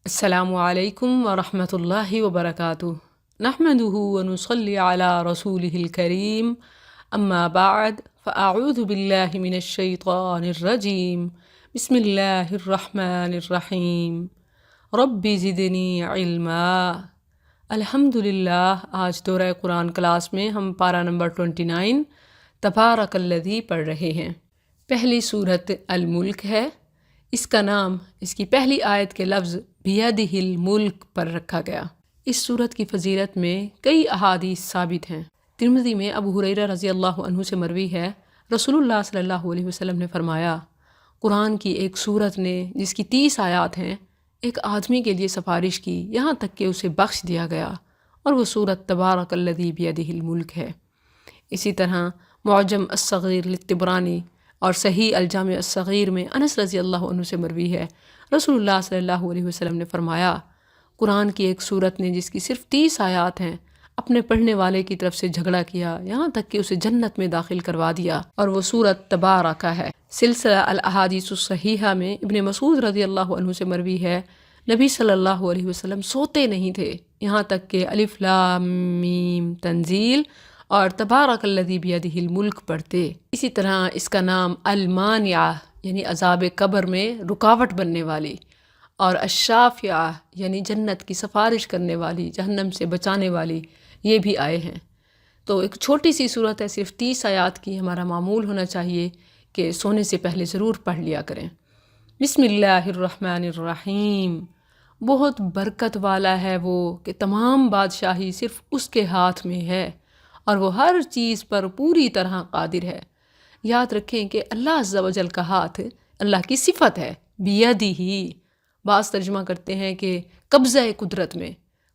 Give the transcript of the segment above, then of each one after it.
السلام علیکم ورحمۃ اللہ وبرکاتہ نحمده ونصلی علی رسولہ الکریم اما بعد فاعوذ باللہ من الشیطان الرجیم بسم اللہ الرحمن الرحیم رب زدنی علما۔ الحمدللہ، آج دورہ قرآن کلاس میں ہم پارہ نمبر 29 تبارک الذی پڑھ رہے ہیں۔ پہلی سورت الملک ہے۔ اس کا نام اس کی پہلی آیت کے لفظ بیدہ الملک پر رکھا گیا۔ اس سورت کی فضیلت میں کئی احادیث ثابت ہیں۔ ترمذی میں ابو ہریرہ رضی اللہ عنہ سے مروی ہے، رسول اللہ صلی اللہ علیہ وسلم نے فرمایا، قرآن کی ایک سورت نے جس کی 30 آیات ہیں ایک آدمی کے لیے سفارش کی یہاں تک کہ اسے بخش دیا گیا، اور وہ سورت تبارک الذی بیدہ الملک ہے۔ اسی طرح معجم الصغیر للطبرانی اور صحیح الجامع الصغیر میں انس رضی اللہ عنہ سے مروی ہے، رسول اللہ صلی اللہ علیہ وسلم نے فرمایا، قرآن کی ایک سورت نے جس کی صرف 30 آیات ہیں اپنے پڑھنے والے کی طرف سے جھگڑا کیا یہاں تک کہ اسے جنت میں داخل کروا دیا، اور وہ سورت تبارکہ ہے۔ سلسلہ الاحادیث الصحیحہ میں ابن مسعود رضی اللہ عنہ سے مروی ہے، نبی صلی اللہ علیہ وسلم سوتے نہیں تھے یہاں تک کہ الف لام میم تنزیل اور تبارک الذی بیدہ الملک پڑھتے۔ اسی طرح اس کا نام المانعہ یعنی عذاب قبر میں رکاوٹ بننے والی، اور الشافعہ یعنی جنت کی سفارش کرنے والی، جہنم سے بچانے والی، یہ بھی آئے ہیں۔ تو ایک چھوٹی سی صورت ہے، صرف 30 آیات کی، ہمارا معمول ہونا چاہیے کہ سونے سے پہلے ضرور پڑھ لیا کریں۔ بسم اللہ الرحمن الرحیم۔ بہت برکت والا ہے وہ کہ تمام بادشاہی صرف اس کے ہاتھ میں ہے اور وہ ہر چیز پر پوری طرح قادر ہے۔ یاد رکھیں کہ اللہ عز و جل کا ہاتھ اللہ کی صفت ہے، بیدہ ہی۔ بعض ترجمہ کرتے ہیں کہ قبضہ قدرت میں،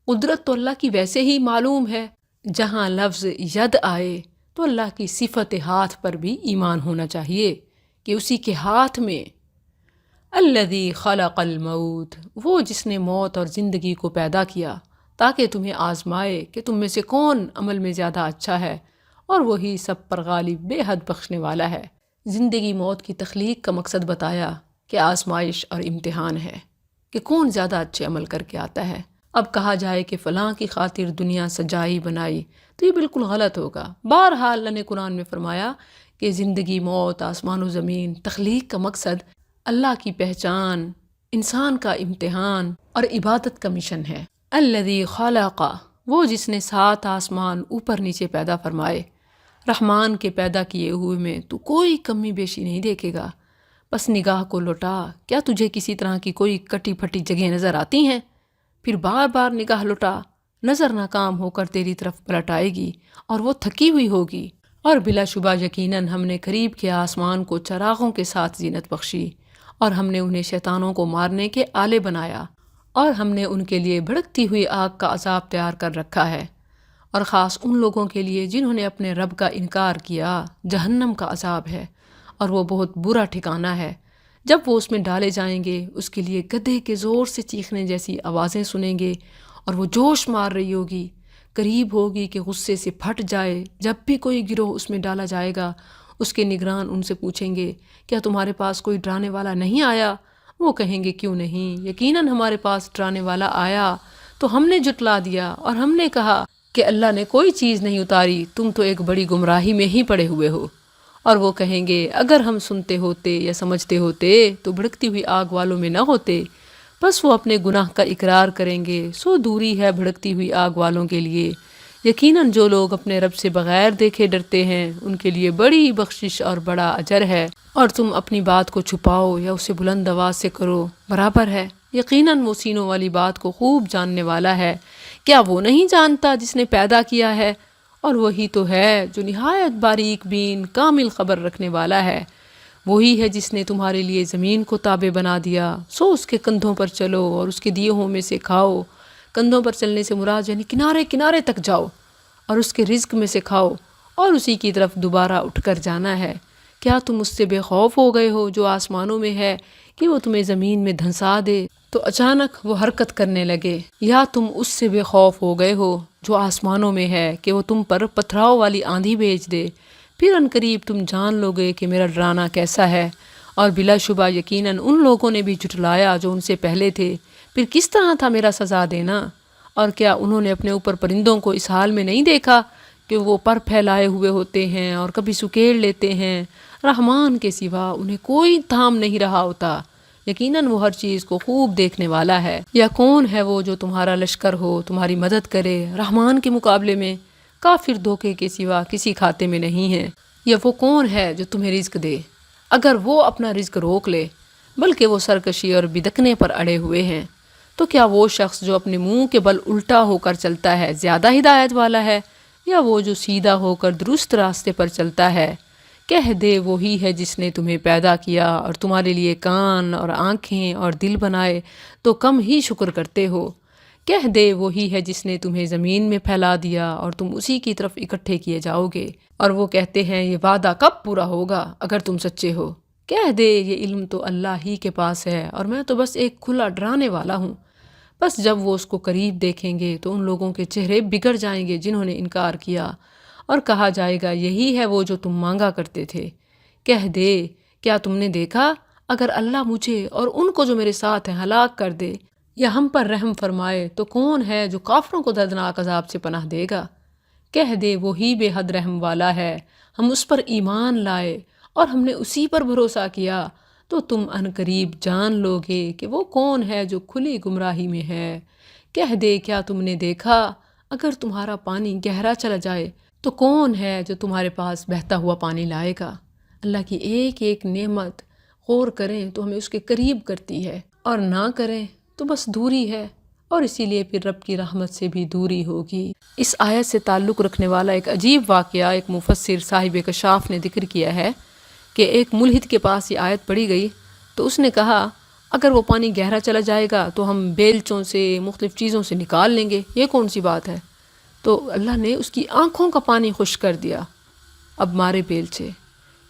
قدرت تو اللہ کی ویسے ہی معلوم ہے، جہاں لفظ ید آئے تو اللہ کی صفت ہاتھ پر بھی ایمان ہونا چاہیے کہ اسی کے ہاتھ میں۔ الذی خلق الموت، وہ جس نے موت اور زندگی کو پیدا کیا تاکہ تمہیں آزمائے کہ تم میں سے کون عمل میں زیادہ اچھا ہے، اور وہی سب پر غالب بے حد بخشنے والا ہے۔ زندگی موت کی تخلیق کا مقصد بتایا کہ آزمائش اور امتحان ہے کہ کون زیادہ اچھے عمل کر کے آتا ہے۔ اب کہا جائے کہ فلاں کی خاطر دنیا سجائی بنائی تو یہ بالکل غلط ہوگا۔ بہرحال اللہ نے قرآن میں فرمایا کہ زندگی موت، آسمان و زمین، تخلیق کا مقصد اللہ کی پہچان، انسان کا امتحان اور عبادت کا مشن ہے۔ الذی خلق، وہ جس نے 7 آسمان اوپر نیچے پیدا فرمائے۔ رحمان کے پیدا کیے ہوئے میں تو کوئی کمی بیشی نہیں دیکھے گا، بس نگاہ کو لوٹا، کیا تجھے کسی طرح کی کوئی کٹی پھٹی جگہیں نظر آتی ہیں؟ پھر بار بار نگاہ لوٹا، نظر ناکام ہو کر تیری طرف پلٹ آئے گی اور وہ تھکی ہوئی ہوگی، اور بلا شبہ یقیناً ہم نے قریب کے آسمان کو چراغوں کے ساتھ زینت بخشی، اور ہم نے انہیں شیطانوں کو مارنے کے آلے بنایا، اور ہم نے ان کے لیے بھڑکتی ہوئی آگ کا عذاب تیار کر رکھا ہے، اور خاص ان لوگوں کے لیے جنہوں نے اپنے رب کا انکار کیا جہنم کا عذاب ہے، اور وہ بہت برا ٹھکانہ ہے۔ جب وہ اس میں ڈالے جائیں گے اس کے لیے گدھے کے زور سے چیخنے جیسی آوازیں سنیں گے، اور وہ جوش مار رہی ہوگی، قریب ہوگی کہ غصے سے پھٹ جائے۔ جب بھی کوئی گروہ اس میں ڈالا جائے گا اس کے نگران ان سے پوچھیں گے، کیا تمہارے پاس کوئی ڈرانے والا نہیں آیا؟ وہ کہیں گے، کیوں نہیں، یقیناً ہمارے پاس ڈرانے والا آیا تو ہم نے جھٹلا دیا، اور ہم نے کہا کہ اللہ نے کوئی چیز نہیں اتاری، تم تو ایک بڑی گمراہی میں ہی پڑے ہوئے ہو۔ اور وہ کہیں گے، اگر ہم سنتے ہوتے یا سمجھتے ہوتے تو بھڑکتی ہوئی آگ والوں میں نہ ہوتے۔ بس وہ اپنے گناہ کا اقرار کریں گے، سو دوری ہے بھڑکتی ہوئی آگ والوں کے لیے۔ یقیناً جو لوگ اپنے رب سے بغیر دیکھے ڈرتے ہیں ان کے لیے بڑی بخشش اور بڑا اجر ہے، اور تم اپنی بات کو چھپاؤ یا اسے بلند آواز سے کرو، برابر ہے۔ یقیناً وہ سینوں والی بات کو خوب جاننے والا ہے۔ کیا وہ نہیں جانتا جس نے پیدا کیا ہے؟ اور وہی تو ہے جو نہایت باریک بین کامل خبر رکھنے والا ہے۔ وہی ہے جس نے تمہارے لیے زمین کو تابع بنا دیا، سو اس کے کندھوں پر چلو اور اس کے دیے ہوئے میں سے کھاؤ۔ کندھوں پر چلنے سے مراد یعنی کنارے کنارے تک جاؤ اور اس کے رزق میں سے کھاؤ، اور اسی کی طرف دوبارہ اٹھ کر جانا ہے۔ کیا تم اس سے بے خوف ہو گئے ہو جو آسمانوں میں ہے کہ وہ تمہیں زمین میں دھنسا دے تو اچانک وہ حرکت کرنے لگے، یا تم اس سے بے خوف ہو گئے ہو جو آسمانوں میں ہے کہ وہ تم پر پتھراؤ والی آندھی بھیج دے، پھر عنقریب تم جان لو گے کہ میرا ڈرانا کیسا ہے۔ اور بلا شبہ یقیناً ان لوگوں نے بھی جھٹلایا جو ان سے پہلے تھے، پھر کس طرح تھا میرا سزا دینا؟ اور کیا انہوں نے اپنے اوپر پرندوں کو اس حال میں نہیں دیکھا کہ وہ پر پھیلائے ہوئے ہوتے ہیں اور کبھی سکیڑ لیتے ہیں؟ رحمان کے سوا انہیں کوئی تھام نہیں رہا ہوتا، یقیناً وہ ہر چیز کو خوب دیکھنے والا ہے۔ یا کون ہے وہ جو تمہارا لشکر ہو، تمہاری مدد کرے رحمان کے مقابلے میں؟ کافر دھوکے کے سوا کسی کھاتے میں نہیں ہے۔ یا وہ کون ہے جو تمہیں رزق دے اگر وہ اپنا رزق روک لے، بلکہ وہ سرکشی اور بدکنے پر اڑے ہوئے ہیں؟ تو کیا وہ شخص جو اپنے منہ کے بل الٹا ہو کر چلتا ہے زیادہ ہدایت والا ہے، یا وہ جو سیدھا ہو کر درست راستے پر چلتا ہے؟ کہہ دے وہی ہے جس نے تمہیں پیدا کیا اور تمہارے لیے کان اور آنکھیں اور دل بنائے تو کم ہی شکر کرتے ہو۔ کہہ دے وہی ہے جس نے تمہیں زمین میں پھیلا دیا اور تم اسی کی طرف اکٹھے کیے جاؤ گے، اور وہ کہتے ہیں یہ وعدہ کب پورا ہوگا اگر تم سچے ہو۔ کہہ دے یہ علم تو اللہ ہی کے پاس ہے اور میں تو بس ایک کھلا ڈرانے والا ہوں۔ بس جب وہ اس کو قریب دیکھیں گے تو ان لوگوں کے چہرے بگڑ جائیں گے جنہوں نے انکار کیا، اور کہا جائے گا یہی ہے وہ جو تم مانگا کرتے تھے۔ کہہ دے کیا تم نے دیکھا اگر اللہ مجھے اور ان کو جو میرے ساتھ ہیں ہلاک کر دے یا ہم پر رحم فرمائے تو کون ہے جو کافروں کو دردناک عذاب سے پناہ دے گا؟ کہہ دے وہی بے حد رحم والا ہے، ہم اس پر ایمان لائے اور ہم نے اسی پر بھروسہ کیا، تو تم ان قریب جان لوگے کہ وہ کون ہے جو کھلی گمراہی میں ہے۔ کہہ دے کیا تم نے دیکھا اگر تمہارا پانی گہرا چلا جائے تو کون ہے جو تمہارے پاس بہتا ہوا پانی لائے گا؟ اللہ کی ایک ایک نعمت غور کریں تو ہمیں اس کے قریب کرتی ہے، اور نہ کریں تو بس دوری ہے، اور اسی لیے پھر رب کی رحمت سے بھی دوری ہوگی۔ اس آیت سے تعلق رکھنے والا ایک عجیب واقعہ ایک مفسر صاحب کشاف نے ذکر کیا ہے کہ ایک ملحد کے پاس یہ آیت پڑھی گئی تو اس نے کہا اگر وہ پانی گہرا چلا جائے گا تو ہم بیلچوں سے مختلف چیزوں سے نکال لیں گے، یہ کون سی بات ہے؟ تو اللہ نے اس کی آنکھوں کا پانی خشک کر دیا، اب مارے بیلچے۔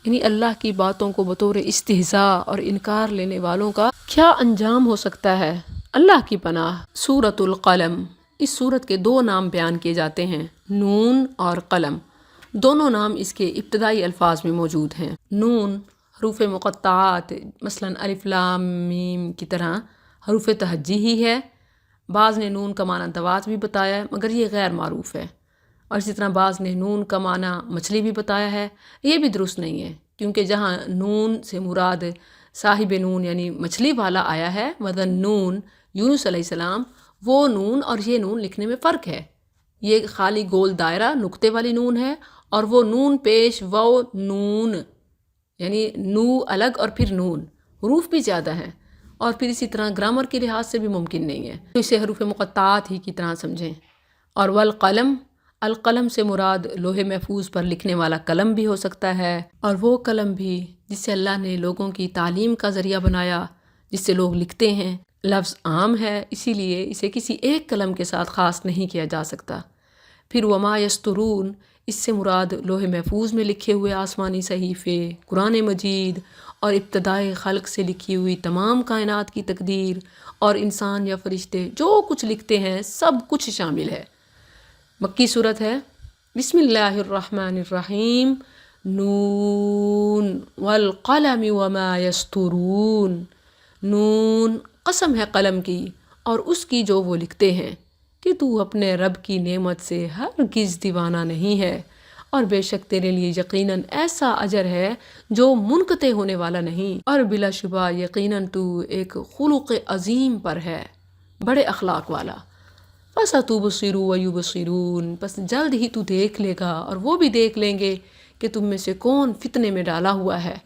یعنی اللہ کی باتوں کو بطور استہزاء اور انکار لینے والوں کا کیا انجام ہو سکتا ہے؟ اللہ کی پناہ۔ سورۃ القلم، اس سورت کے دو نام بیان کیے جاتے ہیں، نون اور قلم۔ دونوں نام اس کے ابتدائی الفاظ میں موجود ہیں۔ نون حروف مقطعات مثلاً الف لام میم کی طرح حروف تہجی ہی ہے۔ بعض نے نون کا معنی دوات بھی بتایا ہے مگر یہ غیر معروف ہے، اور اسی طرح بعض نے نون کا معنی مچھلی بھی بتایا ہے، یہ بھی درست نہیں ہے، کیونکہ جہاں نون سے مراد صاحب نون یعنی مچھلی والا آیا ہے وزن نون یونس علیہ السلام، وہ نون اور یہ نون لکھنے میں فرق ہے۔ یہ خالی گول دائرہ نقطے والی نون ہے، اور وہ نون پیش و نون یعنی نو الگ اور پھر نون، حروف بھی زیادہ ہیں، اور پھر اسی طرح گرامر کے لحاظ سے بھی ممکن نہیں ہے، تو اسے حروف مقطعات ہی کی طرح سمجھیں۔ اور والقلم، القلم سے مراد لوح محفوظ پر لکھنے والا قلم بھی ہو سکتا ہے، اور وہ قلم بھی جس سے اللہ نے لوگوں کی تعلیم کا ذریعہ بنایا، جس سے لوگ لکھتے ہیں۔ لفظ عام ہے، اسی لیے اسے کسی ایک قلم کے ساتھ خاص نہیں کیا جا سکتا۔ پھر وما یسترون، اس سے مراد لوح محفوظ میں لکھے ہوئے آسمانی صحیفے، قرآن مجید اور ابتدائے خلق سے لکھی ہوئی تمام کائنات کی تقدیر، اور انسان یا فرشتے جو کچھ لکھتے ہیں سب کچھ شامل ہے۔ مکی صورت ہے۔ بسم اللہ الرحمن الرحیم، نون والقلم وما یسطرون، نون قسم ہے قلم کی اور اس کی جو وہ لکھتے ہیں، کہ تو اپنے رب کی نعمت سے ہرگز دیوانہ نہیں ہے، اور بے شک تیرے لیے یقیناً ایسا اجر ہے جو منقطع ہونے والا نہیں، اور بلا شبہ یقیناً تو ایک خلق عظیم پر ہے، بڑے اخلاق والا۔ فَسَتُبْصِرُ وَيُبْصِرُونَ، پس جلد ہی تو دیکھ لے گا اور وہ بھی دیکھ لیں گے کہ تم میں سے کون فتنے میں ڈالا ہوا ہے۔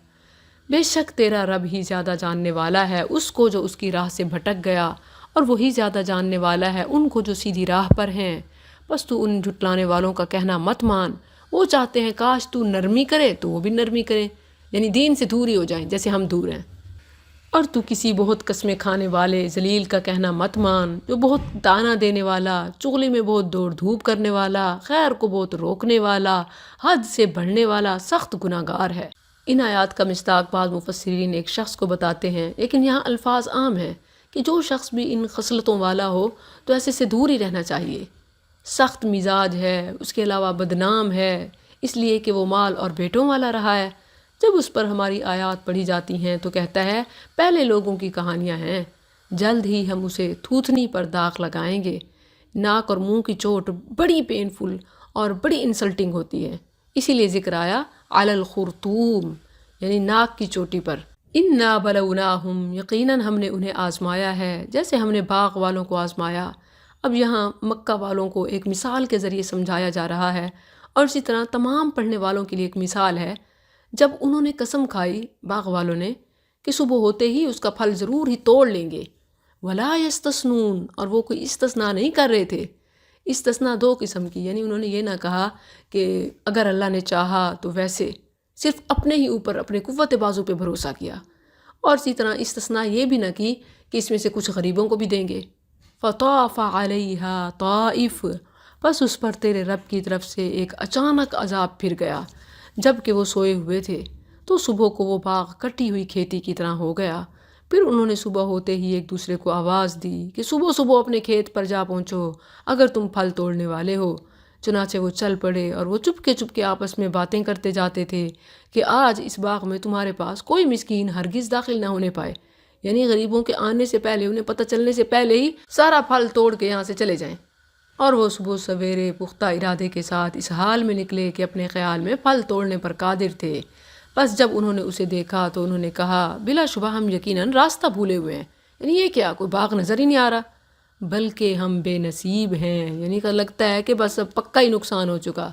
بے شک تیرا رب ہی زیادہ جاننے والا ہے اس کو جو اس کی راہ سے بھٹک گیا، اور وہی زیادہ جاننے والا ہے ان کو جو سیدھی راہ پر ہیں۔ بس تو ان جھٹلانے والوں کا کہنا مت مان، وہ چاہتے ہیں کاش تو نرمی کرے تو وہ بھی نرمی کرے، یعنی دین سے دوری ہو جائیں جیسے ہم دور ہیں۔ اور تو کسی بہت قسمیں کھانے والے ذلیل کا کہنا مت مان، جو بہت تانا دینے والا، چغلی میں بہت دوڑ دھوپ کرنے والا، خیر کو بہت روکنے والا، حد سے بڑھنے والا سخت گناہ گار ہے۔ ان آیات کا مصداق بعض مفسرین ایک شخص کو بتاتے ہیں، لیکن یہاں الفاظ عام ہیں کہ جو شخص بھی ان خصلتوں والا ہو تو ایسے سے دور ہی رہنا چاہیے۔ سخت مزاج ہے، اس کے علاوہ بدنام ہے، اس لیے کہ وہ مال اور بیٹوں والا رہا ہے۔ جب اس پر ہماری آیات پڑھی جاتی ہیں تو کہتا ہے پہلے لوگوں کی کہانیاں ہیں، جلد ہی ہم اسے تھوتھنی پر داغ لگائیں گے۔ ناک اور منہ کی چوٹ بڑی پینفل اور بڑی انسلٹنگ ہوتی ہے، اسی لیے ذکر آیا علی الخرطوم، یعنی ناک کی چوٹی پر۔ انا بلوناہم، یقیناً ہم نے انہیں آزمایا ہے جیسے ہم نے باغ والوں کو آزمایا۔ اب یہاں مکہ والوں کو ایک مثال کے ذریعے سمجھایا جا رہا ہے، اور اسی طرح تمام پڑھنے والوں کے لیے ایک مثال ہے۔ جب انہوں نے قسم کھائی باغ والوں نے کہ صبح ہوتے ہی اس کا پھل ضرور ہی توڑ لیں گے، ولا یستثنون، اور وہ کوئی استثناء نہیں کر رہے تھے۔ استثناء دو قسم کی، یعنی انہوں نے یہ نہ کہا کہ اگر اللہ نے چاہا تو ویسے، صرف اپنے ہی اوپر اپنے قوت بازو پہ بھروسہ کیا، اور اسی طرح استثناء یہ بھی نہ کی کہ اس میں سے کچھ غریبوں کو بھی دیں گے۔ فطاف علیہا طائف، بس اس پر تیرے رب کی طرف سے ایک اچانک عذاب پھر گیا۔ جب کہ وہ سوئے ہوئے تھے تو صبح کو وہ باغ کٹی ہوئی کھیتی کی طرح ہو گیا۔ پھر انہوں نے صبح ہوتے ہی ایک دوسرے کو آواز دی کہ صبح صبح اپنے کھیت پر جا پہنچو اگر تم پھل توڑنے والے ہو۔ چنانچہ وہ چل پڑے اور وہ چپ کے آپس میں باتیں کرتے جاتے تھے کہ آج اس باغ میں تمہارے پاس کوئی مسکین ہرگز داخل نہ ہونے پائے، یعنی غریبوں کے آنے سے پہلے، انہیں پتہ چلنے سے پہلے ہی سارا پھل توڑ کے یہاں سے چلے جائیں۔ اور وہ صبح سویرے پختہ ارادے کے ساتھ اس حال میں نکلے کہ اپنے خیال میں پھل توڑنے پر قادر تھے۔ بس جب انہوں نے اسے دیکھا تو انہوں نے کہا بلا شبہ ہم یقیناً راستہ بھولے ہوئے ہیں، یعنی یہ کیا کوئی باغ نظر ہی نہیں آ رہا، بلکہ ہم بے نصیب ہیں، یعنی کہ لگتا ہے کہ بس اب پکا ہی نقصان ہو چکا۔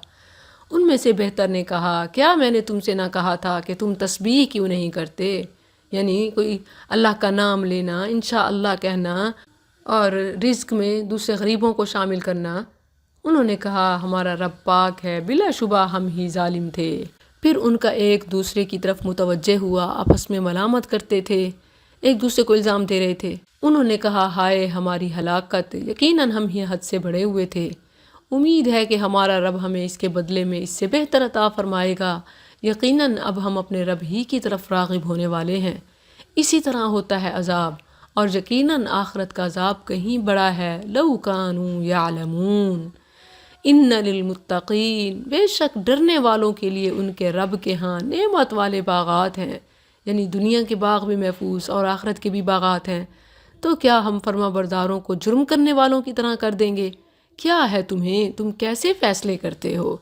ان میں سے بہتر نے کہا کیا میں نے تم سے نہ کہا تھا کہ تم تسبیح کیوں نہیں کرتے، یعنی کوئی اللہ کا نام لینا، انشاءاللہ کہنا اور رزق میں دوسرے غریبوں کو شامل کرنا۔ انہوں نے کہا ہمارا رب پاک ہے، بلا شبہ ہم ہی ظالم تھے۔ پھر ان کا ایک دوسرے کی طرف متوجہ ہوا، آپس میں ملامت کرتے تھے، ایک دوسرے کو الزام دے رہے تھے۔ انہوں نے کہا ہائے ہماری ہلاکت، یقیناً ہم ہی حد سے بڑھے ہوئے تھے، امید ہے کہ ہمارا رب ہمیں اس کے بدلے میں اس سے بہتر عطا فرمائے گا، یقیناً اب ہم اپنے رب ہی کی طرف راغب ہونے والے ہیں۔ اسی طرح ہوتا ہے عذاب، اور یقیناً آخرت کا عذاب کہیں بڑا ہے۔ لو کانوا یعلمون، ان للمتقین، بے شک ڈرنے والوں کے لیے ان کے رب کے ہاں نعمت والے باغات ہیں، یعنی دنیا کے باغ بھی محفوظ اور آخرت کے بھی باغات ہیں۔ تو کیا ہم فرما برداروں کو جرم کرنے والوں کی طرح کر دیں گے؟ کیا ہے تمہیں، تم کیسے فیصلے کرتے ہو؟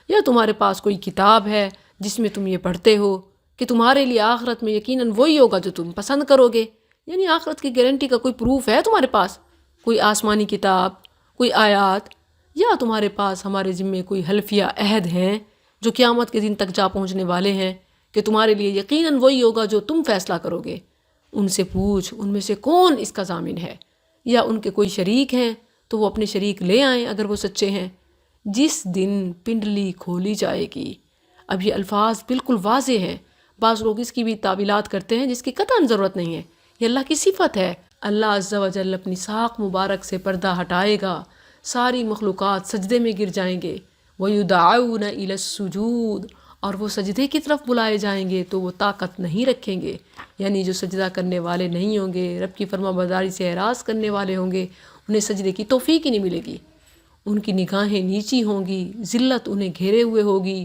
یا تمہارے پاس کوئی کتاب ہے جس میں تم یہ پڑھتے ہو کہ تمہارے لیے آخرت میں یقیناً وہی ہوگا جو تم پسند کرو گے؟ یعنی آخرت کی گارنٹی کا کوئی پروف ہے تمہارے پاس؟ کوئی آسمانی کتاب، کوئی آیات، یا تمہارے پاس ہمارے ذمے کوئی حلفیہ عہد ہیں جو قیامت کے دن تک جا پہنچنے والے ہیں کہ تمہارے لیے یقیناً وہی ہوگا جو تم فیصلہ کرو گے؟ ان سے پوچھ ان میں سے کون اس کا ضامن ہے، یا ان کے کوئی شریک ہیں تو وہ اپنے شریک لے آئیں اگر وہ سچے ہیں۔ جس دن پنڈلی کھولی جائے گی، اب یہ الفاظ بالکل واضح ہیں، بعض لوگ اس کی بھی تعویلات کرتے ہیں جس کی قطعاً ضرورت نہیں ہے، یہ اللہ کی صفت ہے۔ اللہ عز و جل اپنی ساق مبارک سے پردہ ہٹائے گا، ساری مخلوقات سجدے میں گر جائیں گے، وَيُدْعَوْنَ إِلَى السُّجُودِ، اور وہ سجدے کی طرف بلائے جائیں گے تو وہ طاقت نہیں رکھیں گے، یعنی جو سجدہ کرنے والے نہیں ہوں گے، رب کی فرما برداری سے اعراض کرنے والے ہوں گے، انہیں سجدے کی توفیق ہی نہیں ملے گی، ان کی نگاہیں نیچی ہوں گی، ذلت انہیں گھیرے ہوئے ہوگی،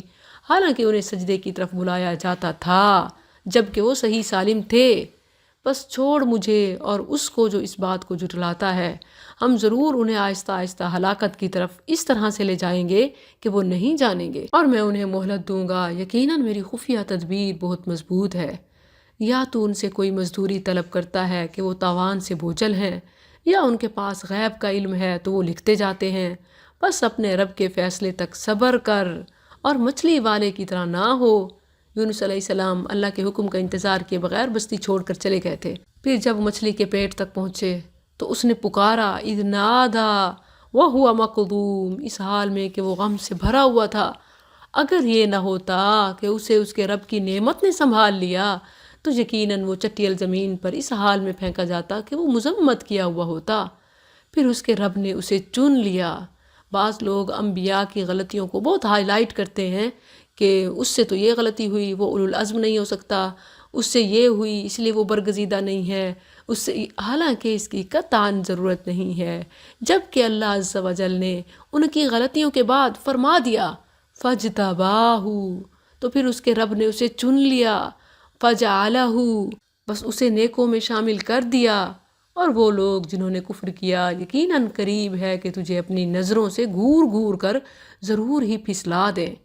حالانکہ انہیں سجدے کی طرف بلایا جاتا تھا جبکہ وہ صحیح سالم تھے۔ بس چھوڑ مجھے اور اس کو جو اس بات کو جھٹلاتا ہے، ہم ضرور انہیں آہستہ آہستہ ہلاکت کی طرف اس طرح سے لے جائیں گے کہ وہ نہیں جانیں گے، اور میں انہیں مہلت دوں گا، یقیناً میری خفیہ تدبیر بہت مضبوط ہے۔ یا تو ان سے کوئی مزدوری طلب کرتا ہے کہ وہ تاوان سے بوجھل ہیں، یا ان کے پاس غیب کا علم ہے تو وہ لکھتے جاتے ہیں۔ بس اپنے رب کے فیصلے تک صبر کر اور مچھلی والے کی طرح نہ ہو۔ یونس علیہ السلام اللہ کے حکم کا انتظار کیے بغیر بستی چھوڑ کر چلے گئے تھے۔ پھر جب مچھلی کے پیٹ تک پہنچے تو اس نے پکارا، اذ نادا وہو مکظوم، اس حال میں کہ وہ غم سے بھرا ہوا تھا۔ اگر یہ نہ ہوتا کہ اسے اس کے رب کی نعمت نے سنبھال لیا تو یقیناً وہ چٹیل زمین پر اس حال میں پھینکا جاتا کہ وہ مذمت کیا ہوا ہوتا۔ پھر اس کے رب نے اسے چن لیا۔ بعض لوگ انبیاء کی غلطیوں کو بہت ہائی لائٹ کرتے ہیں کہ اس سے تو یہ غلطی ہوئی، وہ اولو العزم نہیں ہو سکتا، اس سے یہ ہوئی اس لیے وہ برگزیدہ نہیں ہے، اس سے، حالانکہ اس کی قطعاً ضرورت نہیں ہے، جبکہ اللہ عز و جل نے ان کی غلطیوں کے بعد فرما دیا فَاجْتَبَاهُ، تو پھر اس کے رب نے اسے چن لیا، فَجَعَلَهُ، بس اسے نیکوں میں شامل کر دیا، اور وہ لوگ جنہوں نے کفر کیا یقیناً قریب ہے کہ تجھے اپنی نظروں سے گھور گھور کر ضرور ہی پھسلا دیں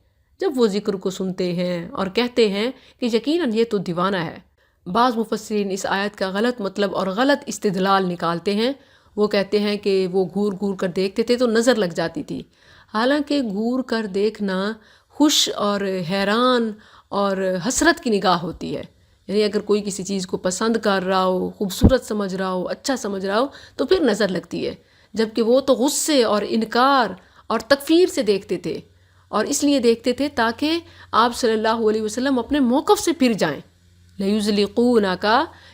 جب وہ ذکر کو سنتے ہیں اور کہتے ہیں کہ یقیناً یہ تو دیوانہ ہے۔ بعض مفسرین اس آیت کا غلط مطلب اور غلط استدلال نکالتے ہیں۔ وہ کہتے ہیں کہ وہ گھور گھور کر دیکھتے تھے تو نظر لگ جاتی تھی، حالانکہ گھور کر دیکھنا خوش اور حیران اور حسرت کی نگاہ ہوتی ہے، یعنی اگر کوئی کسی چیز کو پسند کر رہا ہو، خوبصورت سمجھ رہا ہو، اچھا سمجھ رہا ہو تو پھر نظر لگتی ہے، جبکہ وہ تو غصے اور انکار اور تکفیر سے دیکھتے تھے، اور اس لیے دیکھتے تھے تاکہ آپ صلی اللہ علیہ وسلم اپنے موقف سے پھر جائیں، لَيُزْلِقُونَكَ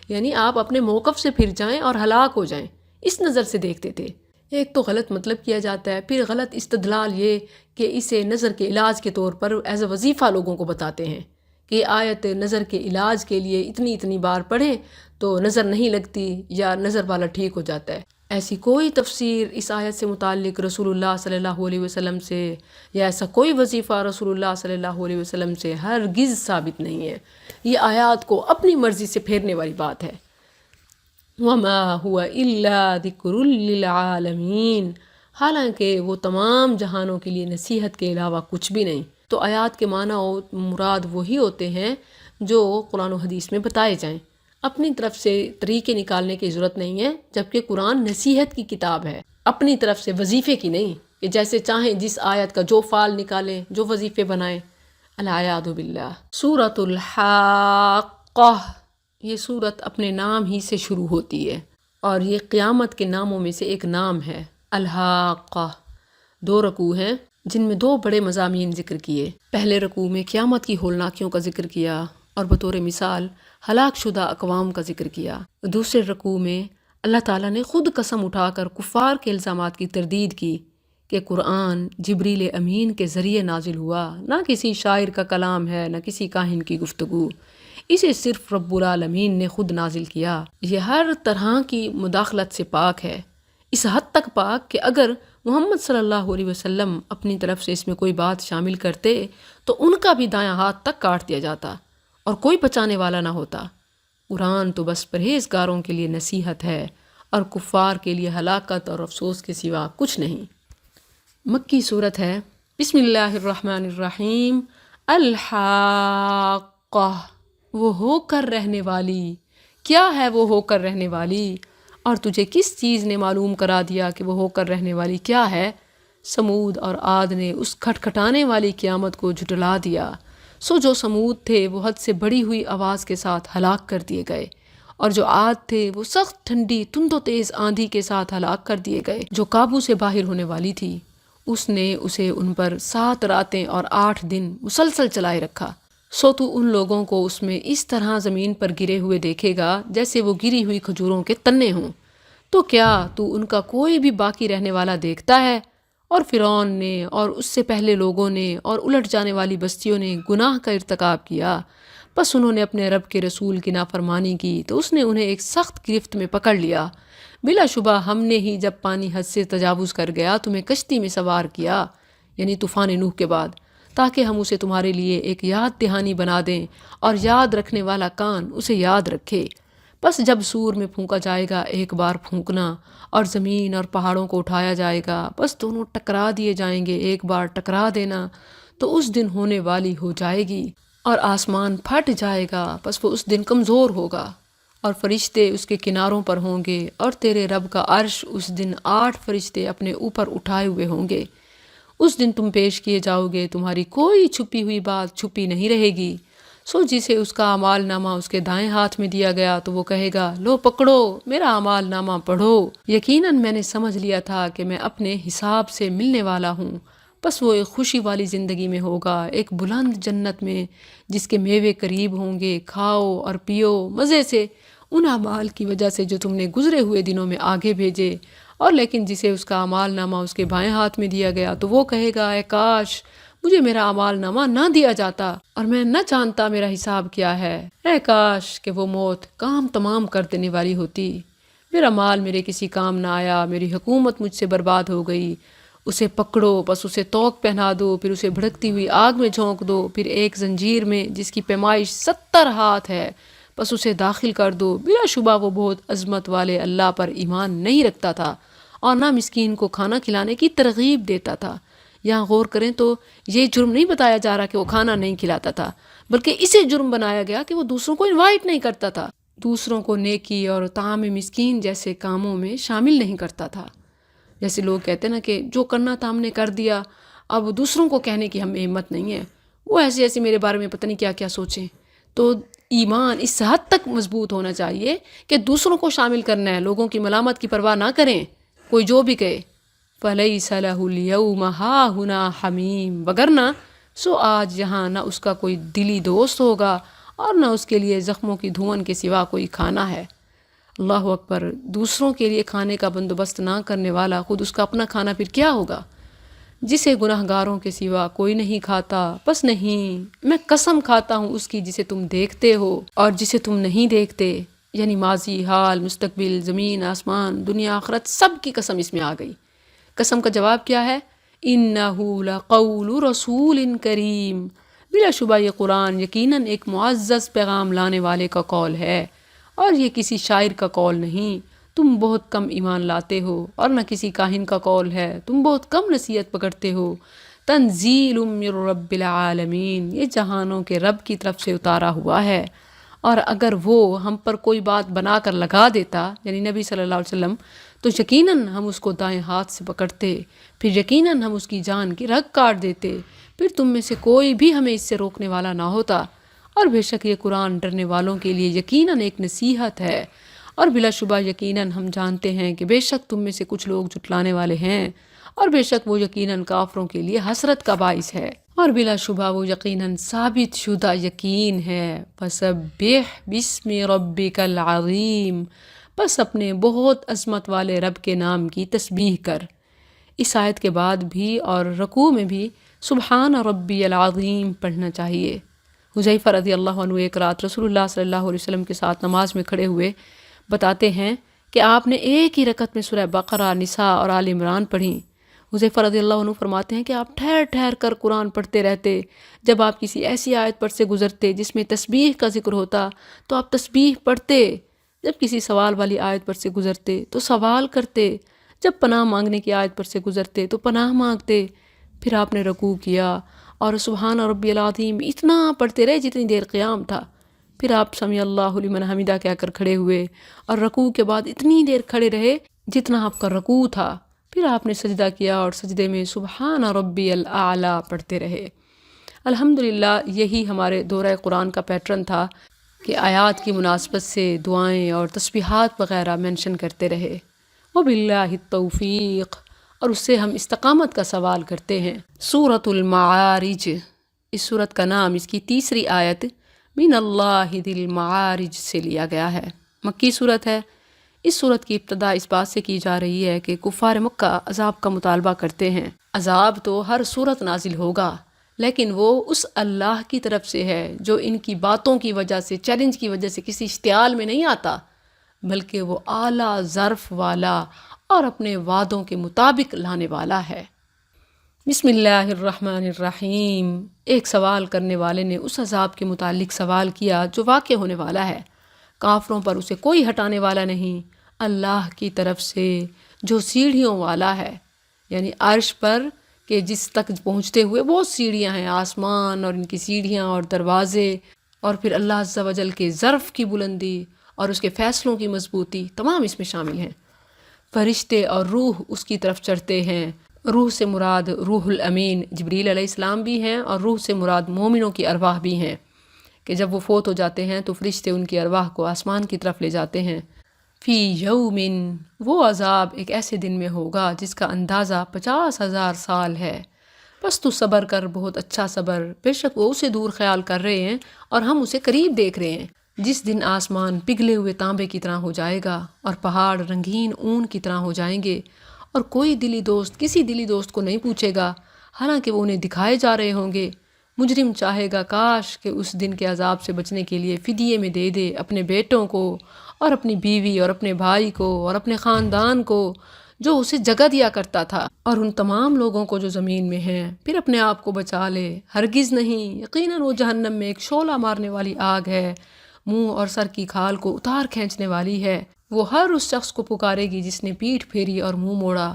یعنی آپ اپنے موقف سے پھر جائیں اور ہلاک ہو جائیں، اس نظر سے دیکھتے تھے۔ ایک تو غلط مطلب کیا جاتا ہے، پھر غلط استدلال یہ کہ اسے نظر کے علاج کے طور پر ایز اے وظیفہ لوگوں کو بتاتے ہیں کہ یہ آیت نظر کے علاج کے لیے اتنی بار پڑھیں تو نظر نہیں لگتی یا نظر والا ٹھیک ہو جاتا ہے۔ ایسی کوئی تفسیر اس آیت سے متعلق رسول اللہ صلی اللہ علیہ وسلم سے یا ایسا کوئی وظیفہ رسول اللہ صلی اللہ علیہ وسلم سے ہرگز ثابت نہیں ہے۔ یہ آیات کو اپنی مرضی سے پھیرنے والی بات ہے۔ وَمَا هُوَ إِلَّا ذِكْرٌ لِّلْعَالَمِينَ حالانکہ وہ تمام جہانوں کے لیے نصیحت کے علاوہ کچھ بھی نہیں۔ تو آیات کے معنی و مراد وہی ہوتے ہیں جو قرآن و حدیث میں بتائے جائیں، اپنی طرف سے طریقے نکالنے کی ضرورت نہیں ہے، جبکہ قرآن نصیحت کی کتاب ہے، اپنی طرف سے وظیفے کی نہیں کہ جیسے چاہیں جس آیت کا جو فعل نکالیں، جو وظیفے بنائیں۔ العیاذ باللہ۔ سورۃ الحاقہ، یہ سورت اپنے نام ہی سے شروع ہوتی ہے اور یہ قیامت کے ناموں میں سے ایک نام ہے۔ الحاقہ 2 رکوع ہیں جن میں 2 بڑے مضامین ذکر کیے۔ پہلے رکوع میں قیامت کی ہولناکیوں کا ذکر کیا اور بطور مثال ہلاک شدہ اقوام کا ذکر کیا۔ دوسرے رکوع میں اللہ تعالیٰ نے خود قسم اٹھا کر کفار کے الزامات کی تردید کی کہ قرآن جبریل امین کے ذریعے نازل ہوا، نہ کسی شاعر کا کلام ہے، نہ کسی کاہن کی گفتگو، اسے صرف رب العالمین نے خود نازل کیا۔ یہ ہر طرح کی مداخلت سے پاک ہے، اس حد تک پاک کہ اگر محمد صلی اللہ علیہ وسلم اپنی طرف سے اس میں کوئی بات شامل کرتے تو ان کا بھی دایاں ہاتھ تک کاٹ دیا جاتا اور کوئی بچانے والا نہ ہوتا۔ قرآن تو بس پرہیزگاروں کے لیے نصیحت ہے اور کفار کے لیے ہلاکت اور افسوس کے سوا کچھ نہیں۔ مکی صورت ہے۔ بسم اللہ الرحمن الرحیم۔ الحاقہ، وہ ہو کر رہنے والی۔ کیا ہے وہ ہو کر رہنے والی؟ اور تجھے کس چیز نے معلوم کرا دیا کہ وہ ہو کر رہنے والی کیا ہے؟ سمود اور عاد نے اس کھٹکھٹانے والی قیامت کو جھٹلا دیا، سو جو سمود تھے وہ حد سے بڑی ہوئی آواز کے ساتھ ہلاک کر دیے گئے، اور جو عاد تھے وہ سخت ٹھنڈی تند و تیز آندھی کے ساتھ ہلاک کر دیے گئے۔ جو قابو سے باہر ہونے والی تھی اس نے اسے ان پر 7 راتیں اور 8 دن مسلسل چلائے رکھا، سو تو ان لوگوں کو اس میں اس طرح زمین پر گرے ہوئے دیکھے گا جیسے وہ گری ہوئی کھجوروں کے تنے ہوں۔ تو کیا تو ان کا کوئی بھی باقی رہنے والا دیکھتا ہے؟ اور فرعون نے اور اس سے پہلے لوگوں نے اور الٹ جانے والی بستیوں نے گناہ کا ارتکاب کیا، بس انہوں نے اپنے رب کے رسول کی نافرمانی کی تو اس نے انہیں ایک سخت گرفت میں پکڑ لیا۔ بلا شبہ ہم نے ہی جب پانی حد سے تجاوز کر گیا تمہیں کشتی میں سوار کیا، یعنی طوفان نوح کے بعد، تاکہ ہم اسے تمہارے لیے ایک یاد دہانی بنا دیں اور یاد رکھنے والا کان اسے یاد رکھے۔ بس جب سور میں پھونکا جائے گا ایک بار پھونکنا، اور زمین اور پہاڑوں کو اٹھایا جائے گا، بس دونوں ٹکرا دیے جائیں گے ایک بار ٹکرا دینا، تو اس دن ہونے والی ہو جائے گی۔ اور آسمان پھٹ جائے گا، بس وہ اس دن کمزور ہوگا، اور فرشتے اس کے کناروں پر ہوں گے، اور تیرے رب کا عرش اس دن 8 فرشتے اپنے اوپر اٹھائے ہوئے ہوں گے۔ اس دن تم پیش کیے جاؤ گے، تمہاری کوئی چھپی ہوئی بات چھپی نہیں رہے گی۔ سو جسے اس کا اعمال نامہ اس کے دائیں ہاتھ میں دیا گیا تو وہ کہے گا، لو پکڑو میرا اعمال نامہ پڑھو، یقیناً میں نے سمجھ لیا تھا کہ میں اپنے حساب سے ملنے والا ہوں۔ بس وہ ایک خوشی والی زندگی میں ہوگا، ایک بلند جنت میں جس کے میوے قریب ہوں گے، کھاؤ اور پیو مزے سے ان اعمال کی وجہ سے جو تم نے گزرے ہوئے دنوں میں آگے بھیجے۔ اور لیکن جسے اس کا اعمال نامہ اس کے بائیں ہاتھ میں دیا گیا تو وہ کہے گا، اے کاش مجھے میرا اعمال نامہ نہ دیا جاتا اور میں نہ جانتا میرا حساب کیا ہے۔ اے کاش کہ وہ موت کام تمام کر دینے والی ہوتی، میرا مال میرے کسی کام نہ آیا، میری حکومت مجھ سے برباد ہو گئی۔ اسے پکڑو، بس اسے توق پہنا دو، پھر اسے بھڑکتی ہوئی آگ میں جھونک دو، پھر ایک زنجیر میں جس کی پیمائش 70 ہاتھ ہے، بس اسے داخل کر دو۔ بلا شبہ وہ بہت عظمت والے اللہ پر ایمان نہیں رکھتا تھا اور نہ مسکین کو کھانا کھلانے کی ترغیب دیتا تھا۔ یہاں غور کریں تو یہ جرم نہیں بتایا جا رہا کہ وہ کھانا نہیں کھلاتا تھا، بلکہ اسے جرم بنایا گیا کہ وہ دوسروں کو انوائٹ نہیں کرتا تھا، دوسروں کو نیکی اور طعام مسکین جیسے کاموں میں شامل نہیں کرتا تھا۔ جیسے لوگ کہتے ہیں نا کہ جو کرنا تھا ہم نے کر دیا، اب دوسروں کو کہنے کی ہمیں ہمت نہیں ہے، وہ ایسے میرے بارے میں پتہ نہیں کیا کیا سوچیں۔ تو ایمان اس حد تک مضبوط ہونا چاہیے کہ دوسروں کو شامل کرنا ہے، لوگوں کی ملامت کی پرواہ نہ کریں، کوئی جو بھی کہے۔ فَلَيْسَ لَهُ الْيَوْمَ هَاهُنَا حَمِيمٌ، وگرنہ سو آج یہاں نہ اس کا کوئی دلی دوست ہوگا اور نہ اس کے لیے زخموں کی دھون کے سوا کوئی کھانا ہے۔ اللہ اکبر، دوسروں کے لیے کھانے کا بندوبست نہ کرنے والا خود اس کا اپنا کھانا پھر کیا ہوگا؟ جسے گناہ گاروں کے سوا کوئی نہیں کھاتا، بس نہیں، میں قسم کھاتا ہوں اس کی جسے تم دیکھتے ہو اور جسے تم نہیں دیکھتے، یعنی ماضی، حال، مستقبل، زمین، آسمان، دنیا، آخرت، سب کی قسم اس میں آ گئی۔ قسم کا جواب کیا ہے؟ اِنَّهُ لَقَوْلُ رَسُولٍ کریم، بلا شبہ یہ قرآن یقیناً ایک معزز پیغام لانے والے کا قول ہے، اور یہ کسی شاعر کا قول نہیں، تم بہت کم ایمان لاتے ہو، اور نہ کسی کاہن کا قول ہے، تم بہت کم نصیحت پکڑتے ہو۔ تنزیل من رب العالمین، یہ جہانوں کے رب کی طرف سے اتارا ہوا ہے۔ اور اگر وہ ہم پر کوئی بات بنا کر لگا دیتا، یعنی نبی صلی اللہ علیہ وسلم، تو یقیناً ہم اس کو دائیں ہاتھ سے پکڑتے، پھر یقیناً ہم اس کی جان کی رگ کاٹ دیتے، پھر تم میں سے کوئی بھی ہمیں اس سے روکنے والا نہ ہوتا۔ اور بے شک یہ قرآن ڈرنے والوں کے لیے یقیناً ایک نصیحت ہے، اور بلا شبہ یقیناً ہم جانتے ہیں کہ بے شک تم میں سے کچھ لوگ جھٹلانے والے ہیں، اور بے شک وہ یقیناً کافروں کے لیے حسرت کا باعث ہے، اور بلا شبہ وہ یقیناً ثابت شدہ یقین ہے۔ فَسَبِّحْ بِاسْمِ رَبِّكَ الْعَظِيمِ، بس اپنے بہت عظمت والے رب کے نام کی تسبیح کر۔ اس آیت کے بعد بھی اور رکوع میں بھی سبحان ربی العظیم پڑھنا چاہیے۔ حذیفہ رضی اللہ عنہ ایک رات رسول اللہ صلی اللہ علیہ وسلم کے ساتھ نماز میں کھڑے ہوئے، بتاتے ہیں کہ آپ نے ایک ہی رکعت میں سورہ بقرہ، نساء اور آل عمران پڑھیں۔ حذیفہ رضی اللہ عنہ فرماتے ہیں کہ آپ ٹھہر ٹھہر کر قرآن پڑھتے رہتے، جب آپ کسی ایسی آیت پر سے گزرتے جس میں تسبیح کا ذکر ہوتا تو آپ تسبیح پڑھتے، جب کسی سوال والی آیت پر سے گزرتے تو سوال کرتے، جب پناہ مانگنے کی آیت پر سے گزرتے تو پناہ مانگتے۔ پھر آپ نے رکوع کیا اور سبحان ربی العظیم اتنا پڑھتے رہے جتنی دیر قیام تھا، پھر آپ سمیع اللہ لمن حمیدہ کہہ کر کھڑے ہوئے اور رکوع کے بعد اتنی دیر کھڑے رہے جتنا آپ کا رکوع تھا، پھر آپ نے سجدہ کیا اور سجدے میں سبحان ربی الاعلیٰ پڑھتے رہے۔ الحمدللہ یہی ہمارے دورہ قرآن کا پیٹرن تھا کہ آیات کی مناسبت سے دعائیں اور تسبیحات وغیرہ مینشن کرتے رہے۔ وباللہ التوفیق، اور اس سے ہم استقامت کا سوال کرتے ہیں۔ سورۃ المعارج، اس سورت کا نام اس کی تیسری آیت من اللہ ذی المعارج سے لیا گیا ہے، مکی سورت ہے۔ اس سورت کی ابتدا اس بات سے کی جا رہی ہے کہ کفار مکہ عذاب کا مطالبہ کرتے ہیں۔ عذاب تو ہر صورت نازل ہوگا، لیکن وہ اس اللہ کی طرف سے ہے جو ان کی باتوں کی وجہ سے، چیلنج کی وجہ سے کسی اشتعال میں نہیں آتا، بلکہ وہ اعلیٰ ظرف والا اور اپنے وعدوں کے مطابق لانے والا ہے۔ بسم اللہ الرحمن الرحیم، ایک سوال کرنے والے نے اس عذاب کے متعلق سوال کیا جو واقع ہونے والا ہے، کافروں پر اسے کوئی ہٹانے والا نہیں، اللہ کی طرف سے جو سیڑھیوں والا ہے، یعنی عرش پر کہ جس تک پہنچتے ہوئے بہت سیڑھیاں ہیں، آسمان اور ان کی سیڑھیاں اور دروازے، اور پھر اللہ عز و جل کے ظرف کی بلندی اور اس کے فیصلوں کی مضبوطی، تمام اس میں شامل ہیں۔ فرشتے اور روح اس کی طرف چڑھتے ہیں، روح سے مراد روح الامین جبریل علیہ السلام بھی ہیں، اور روح سے مراد مومنوں کی ارواح بھی ہیں کہ جب وہ فوت ہو جاتے ہیں تو فرشتے ان کی ارواح کو آسمان کی طرف لے جاتے ہیں۔ فی یومن، وہ عذاب ایک ایسے دن میں ہوگا جس کا اندازہ 50,000 سال ہے، بس تو صبر کر، بہت اچھا صبر، بے شک وہ اسے دور خیال کر رہے ہیں اور ہم اسے قریب دیکھ رہے ہیں۔ جس دن آسمان پگھلے ہوئے تانبے کی طرح ہو جائے گا اور پہاڑ رنگین اون کی طرح ہو جائیں گے، اور کوئی دلی دوست کسی دلی دوست کو نہیں پوچھے گا، حالانکہ وہ انہیں دکھائے جا رہے ہوں گے۔ مجرم چاہے گا کاش کہ اس دن کے عذاب سے بچنے کے لیے فدیے میں دے دے اپنے بیٹوں کو اور اپنی بیوی اور اپنے بھائی کو اور اپنے خاندان کو جو اسے جگہ دیا کرتا تھا، اور ان تمام لوگوں کو جو زمین میں ہیں، پھر اپنے آپ کو بچا لے۔ ہرگز نہیں، یقیناً وہ جہنم میں ایک شعلہ مارنے والی آگ ہے، منہ اور سر کی کھال کو اتار کھینچنے والی ہے۔ وہ ہر اس شخص کو پکارے گی جس نے پیٹھ پھیری اور منہ موڑا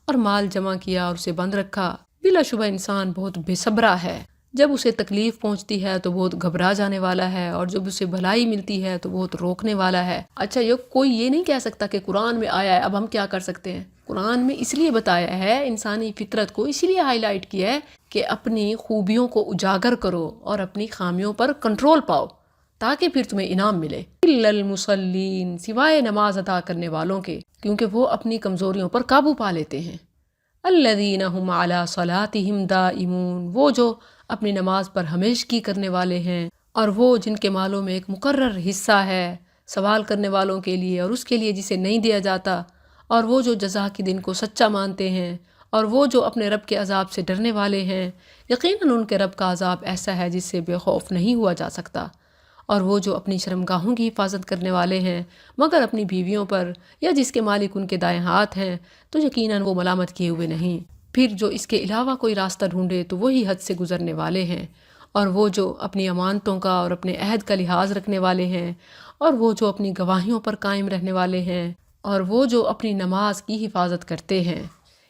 اور مال جمع کیا اور اسے بند رکھا۔ بلا شبہ انسان بہت بے صبرا ہے، جب اسے تکلیف پہنچتی ہے تو بہت گھبرا جانے والا ہے، اور جب اسے بھلائی ملتی ہے تو بہت روکنے والا ہے۔ اچھا، کوئی یہ نہیں کہہ سکتا کہ قرآن میں آیا ہے اب ہم کیا کر سکتے ہیں؟ قرآن میں اس لیے بتایا ہے، انسانی فطرت کو اسی لیے ہائی لائٹ کیا ہے کہ اپنی خوبیوں کو اجاگر کرو اور اپنی خامیوں پر کنٹرول پاؤ تاکہ پھر تمہیں انعام ملے۔ الا المصلین، سوائے نماز ادا کرنے والوں کے، کیونکہ وہ اپنی کمزوریوں پر قابو پا لیتے ہیں۔ الذین هم علی صلاتہم دائمون، وہ جو اپنی نماز پر ہمیشگی کرنے والے ہیں، اور وہ جن کے مالوں میں ایک مقرر حصہ ہے سوال کرنے والوں کے لیے اور اس کے لیے جسے نہیں دیا جاتا، اور وہ جو جزا کے دن کو سچا مانتے ہیں، اور وہ جو اپنے رب کے عذاب سے ڈرنے والے ہیں۔ یقیناً ان کے رب کا عذاب ایسا ہے جس سے بے خوف نہیں ہوا جا سکتا۔ اور وہ جو اپنی شرمگاہوں کی حفاظت کرنے والے ہیں مگر اپنی بیویوں پر یا جس کے مالک ان کے دائیں ہاتھ ہیں، تو یقیناً وہ ملامت کیے ہوئے نہیں۔ پھر جو اس کے علاوہ کوئی راستہ ڈھونڈے تو وہی حد سے گزرنے والے ہیں۔ اور وہ جو اپنی امانتوں کا اور اپنے عہد کا لحاظ رکھنے والے ہیں، اور وہ جو اپنی گواہیوں پر قائم رہنے والے ہیں، اور وہ جو اپنی نماز کی حفاظت کرتے ہیں،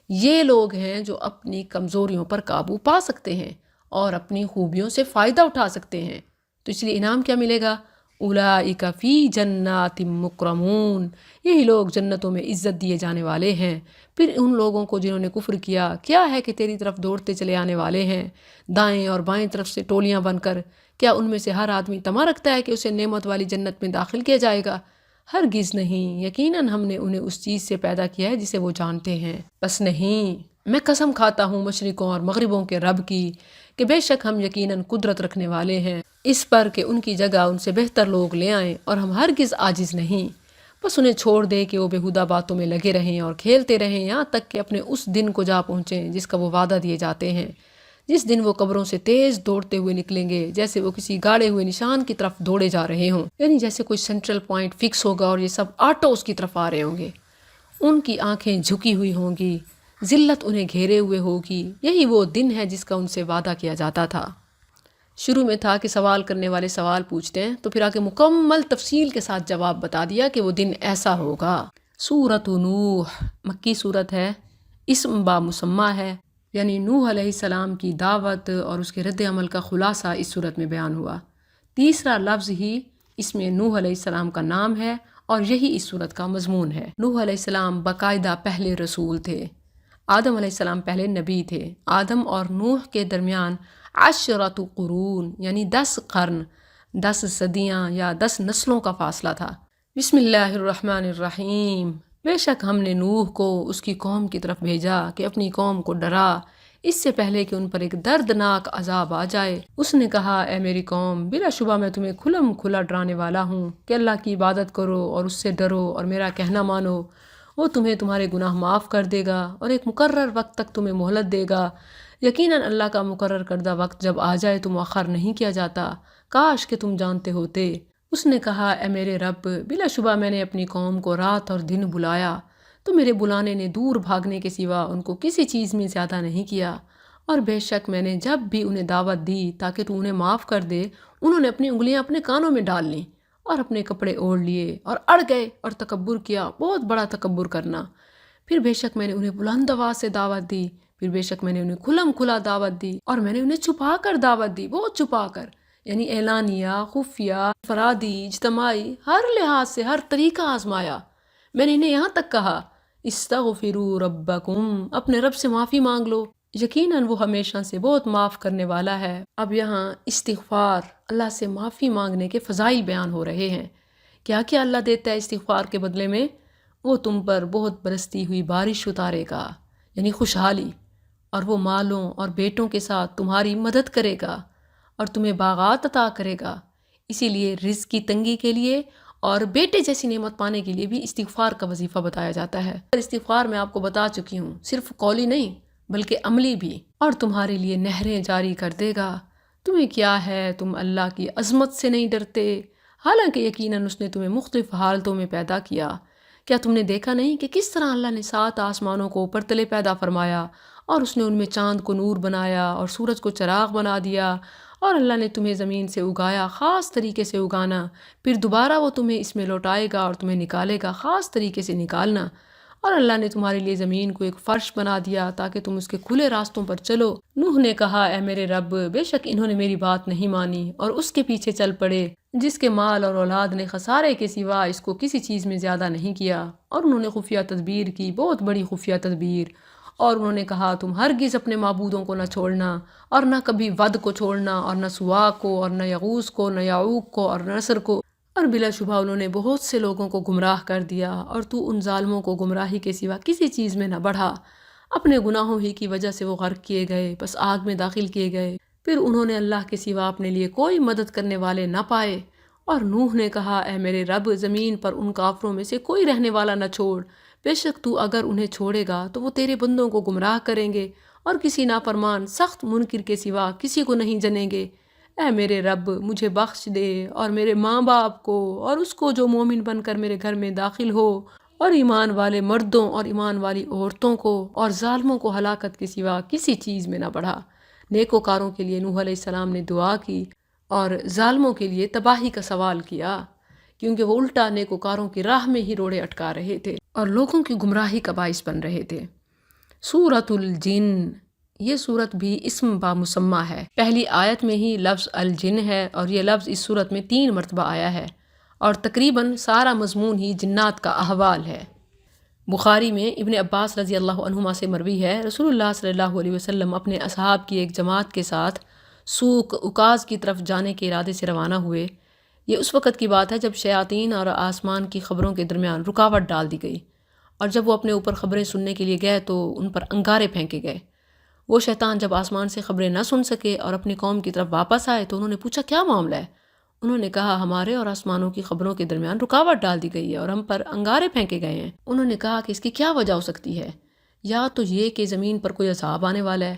یہ لوگ ہیں جو اپنی کمزوریوں پر قابو پا سکتے ہیں اور اپنی خوبیوں سے فائدہ اٹھا سکتے ہیں۔ تو اس لیے انعام کیا ملے گا؟ اولئک فی جنات مکرمون، یہی لوگ جنتوں میں عزت دیے جانے والے ہیں۔ پھر ان لوگوں کو جنہوں نے کفر کیا ہے کہ تیری طرف دوڑتے چلے آنے والے ہیں دائیں اور بائیں طرف سے ٹولیاں بن کر، کیا ان میں سے ہر آدمی طمع رکھتا ہے کہ اسے نعمت والی جنت میں داخل کیا جائے گا؟ ہرگز نہیں، یقیناً ہم نے انہیں اس چیز سے پیدا کیا ہے جسے وہ جانتے ہیں۔ بس نہیں، میں قسم کھاتا ہوں مشرقوں اور مغربوں کے رب کی کہ بے شک ہم یقیناً قدرت رکھنے والے ہیں اس پر کہ ان کی جگہ ان سے بہتر لوگ لے آئیں، اور ہم ہرگز عاجز نہیں۔ بس انہیں چھوڑ دے کہ وہ بےہودہ باتوں میں لگے رہیں اور کھیلتے رہیں یہاں تک کہ اپنے اس دن کو جا پہنچیں جس کا وہ وعدہ دیے جاتے ہیں، جس دن وہ قبروں سے تیز دوڑتے ہوئے نکلیں گے جیسے وہ کسی گاڑے ہوئے نشان کی طرف دوڑے جا رہے ہوں، یعنی جیسے کوئی سینٹرل پوائنٹ فکس ہوگا اور یہ سب آٹو اس کی طرف آ رہے ہوں گے۔ ان کی آنکھیں جھکی ہوئی ہوں گی، ذلت انہیں گھیرے ہوئے ہوگی۔ یہی وہ دن ہے جس کا ان سے وعدہ کیا جاتا تھا۔ شروع میں تھا کہ سوال کرنے والے سوال پوچھتے ہیں، تو پھر آگے مکمل تفصیل کے ساتھ جواب بتا دیا کہ وہ دن ایسا ہوگا۔ سورۃ نوح مکی صورت ہے، اسم با مسمہ ہے، یعنی نوح علیہ السلام کی دعوت اور اس کے رد عمل کا خلاصہ اس صورت میں بیان ہوا۔ تیسرا لفظ ہی اس میں نوح علیہ السلام کا نام ہے اور یہی اس صورت کا مضمون ہے۔ نوح علیہ السلام باقاعدہ پہلے رسول تھے۔ آدم علیہ السلام پہلے نبی تھے۔ آدم اور نوح کے درمیان 10 قرون یعنی 10 قرن، 10 صدیاں یا 10 نسلوں کا فاصلہ تھا۔ بسم اللہ الرحمن الرحیم، بے شک ہم نے نوح کو اس کی قوم کی طرف بھیجا کہ اپنی قوم کو ڈرا اس سے پہلے کہ ان پر ایک دردناک عذاب آ جائے۔ اس نے کہا، اے میری قوم، بلا شبہ میں تمہیں کھلم کھلا ڈرانے والا ہوں کہ اللہ کی عبادت کرو اور اس سے ڈرو اور میرا کہنا مانو۔ وہ تمہیں تمہارے گناہ معاف کر دے گا اور ایک مقرر وقت تک تمہیں مہلت دے گا۔ یقیناً اللہ کا مقرر کردہ وقت جب آ جائے تو مؤخر نہیں کیا جاتا، کاش کہ تم جانتے ہوتے۔ اس نے کہا، اے میرے رب، بلا شبہ میں نے اپنی قوم کو رات اور دن بلایا تو میرے بلانے نے دور بھاگنے کے سوا ان کو کسی چیز میں زیادہ نہیں کیا، اور بے شک میں نے جب بھی انہیں دعوت دی تاکہ تو انہیں معاف کر دے، انہوں نے اپنی انگلیاں اپنے کانوں میں ڈال لیں اور اپنے کپڑے اوڑھ لیے اور اڑ گئے اور تکبر کیا، بہت بڑا تکبر کرنا۔ پھر بے شک میں نے انہیں بلند آواز سے دعوت دی، پھر بے شک میں نے انہیں کھلم کھلا دعوت دی، اور میں نے انہیں چھپا کر دعوت دی، بہت چھپا کر، یعنی اعلانیہ، خفیہ، فرادی، اجتماعی، ہر لحاظ سے ہر طریقہ آزمایا۔ میں نے انہیں یہاں تک کہا، استغفروا ربکم، اپنے رب سے معافی مانگ لو، یقیناً وہ ہمیشہ سے بہت معاف کرنے والا ہے۔ اب یہاں استغفار، اللہ سے معافی مانگنے کے فضائل بیان ہو رہے ہیں۔ کیا کیا اللہ دیتا ہے استغفار کے بدلے میں؟ وہ تم پر بہت برستی ہوئی بارش اتارے گا، یعنی خوشحالی، اور وہ مالوں اور بیٹوں کے ساتھ تمہاری مدد کرے گا اور تمہیں باغات عطا کرے گا۔ اسی لیے رزق کی تنگی کے لیے اور بیٹے جیسی نعمت پانے کے لیے بھی استغفار کا وظیفہ بتایا جاتا ہے۔ استغفار میں آپ کو بتا چکی ہوں، صرف قولی نہیں بلکہ عملی بھی، اور تمہارے لیے نہریں جاری کر دے گا۔ تمہیں کیا ہے، تم اللہ کی عظمت سے نہیں ڈرتے، حالانکہ یقیناً اس نے تمہیں مختلف حالتوں میں پیدا کیا۔ کیا تم نے دیکھا نہیں کہ کس طرح اللہ نے 7 آسمانوں کو اوپر تلے پیدا فرمایا، اور اس نے ان میں چاند کو نور بنایا اور سورج کو چراغ بنا دیا، اور اللہ نے تمہیں زمین سے اگایا خاص طریقے سے اگانا، پھر دوبارہ وہ تمہیں اس میں لوٹائے گا اور تمہیں نکالے گا خاص طریقے سے نکالنا، اور اللہ نے تمہارے لیے زمین کو ایک فرش بنا دیا تاکہ تم اس کے کھلے راستوں پر چلو۔ نوح نے کہا اے میرے رب، بے شک انہوں نے میری بات نہیں مانی اور اس کے پیچھے چل پڑے جس کے مال اور اولاد نے خسارے کے سوا اس کو کسی چیز میں زیادہ نہیں کیا، اور انہوں نے خفیہ تدبیر کی، بہت بڑی خفیہ تدبیر، اور انہوں نے کہا تم ہرگز اپنے معبودوں کو نہ چھوڑنا، اور نہ کبھی ود کو چھوڑنا، اور نہ سوا کو، اور نہ یغوث کو، نہ یعوق کو، اور نصر کو، اور بلا شبہ انہوں نے بہت سے لوگوں کو گمراہ کر دیا، اور تو ان ظالموں کو گمراہی کے سوا کسی چیز میں نہ بڑھا۔ اپنے گناہوں ہی کی وجہ سے وہ غرق کیے گئے، بس آگ میں داخل کیے گئے، پھر انہوں نے اللہ کے سوا اپنے لیے کوئی مدد کرنے والے نہ پائے۔ اور نوح نے کہا اے میرے رب، زمین پر ان کافروں میں سے کوئی رہنے والا نہ چھوڑ، بے شک تو اگر انہیں چھوڑے گا تو وہ تیرے بندوں کو گمراہ کریں گے، اور کسی نافرمان سخت منکر کے سوا کسی کو نہیں جنیں گے۔ اے میرے رب، مجھے بخش دے اور میرے ماں باپ کو اور اس کو جو مومن بن کر میرے گھر میں داخل ہو، اور ایمان والے مردوں اور ایمان والی عورتوں کو، اور ظالموں کو ہلاکت کے سوا کسی چیز میں نہ بڑھا۔ نیکوکاروں کے لیے نوح علیہ السلام نے دعا کی اور ظالموں کے لیے تباہی کا سوال کیا، کیونکہ وہ الٹا نیکوکاروں کی راہ میں ہی روڑے اٹکا رہے تھے اور لوگوں کی گمراہی کا باعث بن رہے تھے۔ سورۃ الجن، یہ سورت بھی اسم با مسمہ ہے، پہلی آیت میں ہی لفظ الجن ہے، اور یہ لفظ اس سورت میں 3 مرتبہ آیا ہے، اور تقریباً سارا مضمون ہی جنات کا احوال ہے۔ بخاری میں ابن عباس رضی اللہ عنہما سے مروی ہے، رسول اللہ صلی اللہ علیہ وسلم اپنے اصحاب کی ایک جماعت کے ساتھ سوق عکاظ کی طرف جانے کے ارادے سے روانہ ہوئے۔ یہ اس وقت کی بات ہے جب شیاطین اور آسمان کی خبروں کے درمیان رکاوٹ ڈال دی گئی، اور جب وہ اپنے اوپر خبریں سننے کے لیے گئے تو ان پر انگارے پھینکے گئے۔ وہ شیطان جب آسمان سے خبریں نہ سن سکے اور اپنی قوم کی طرف واپس آئے تو انہوں نے پوچھا کیا معاملہ ہے؟ انہوں نے کہا ہمارے اور آسمانوں کی خبروں کے درمیان رکاوٹ ڈال دی گئی ہے اور ہم پر انگارے پھینکے گئے ہیں۔ انہوں نے کہا کہ اس کی کیا وجہ ہو سکتی ہے؟ یا تو یہ کہ زمین پر کوئی عذاب آنے والا ہے،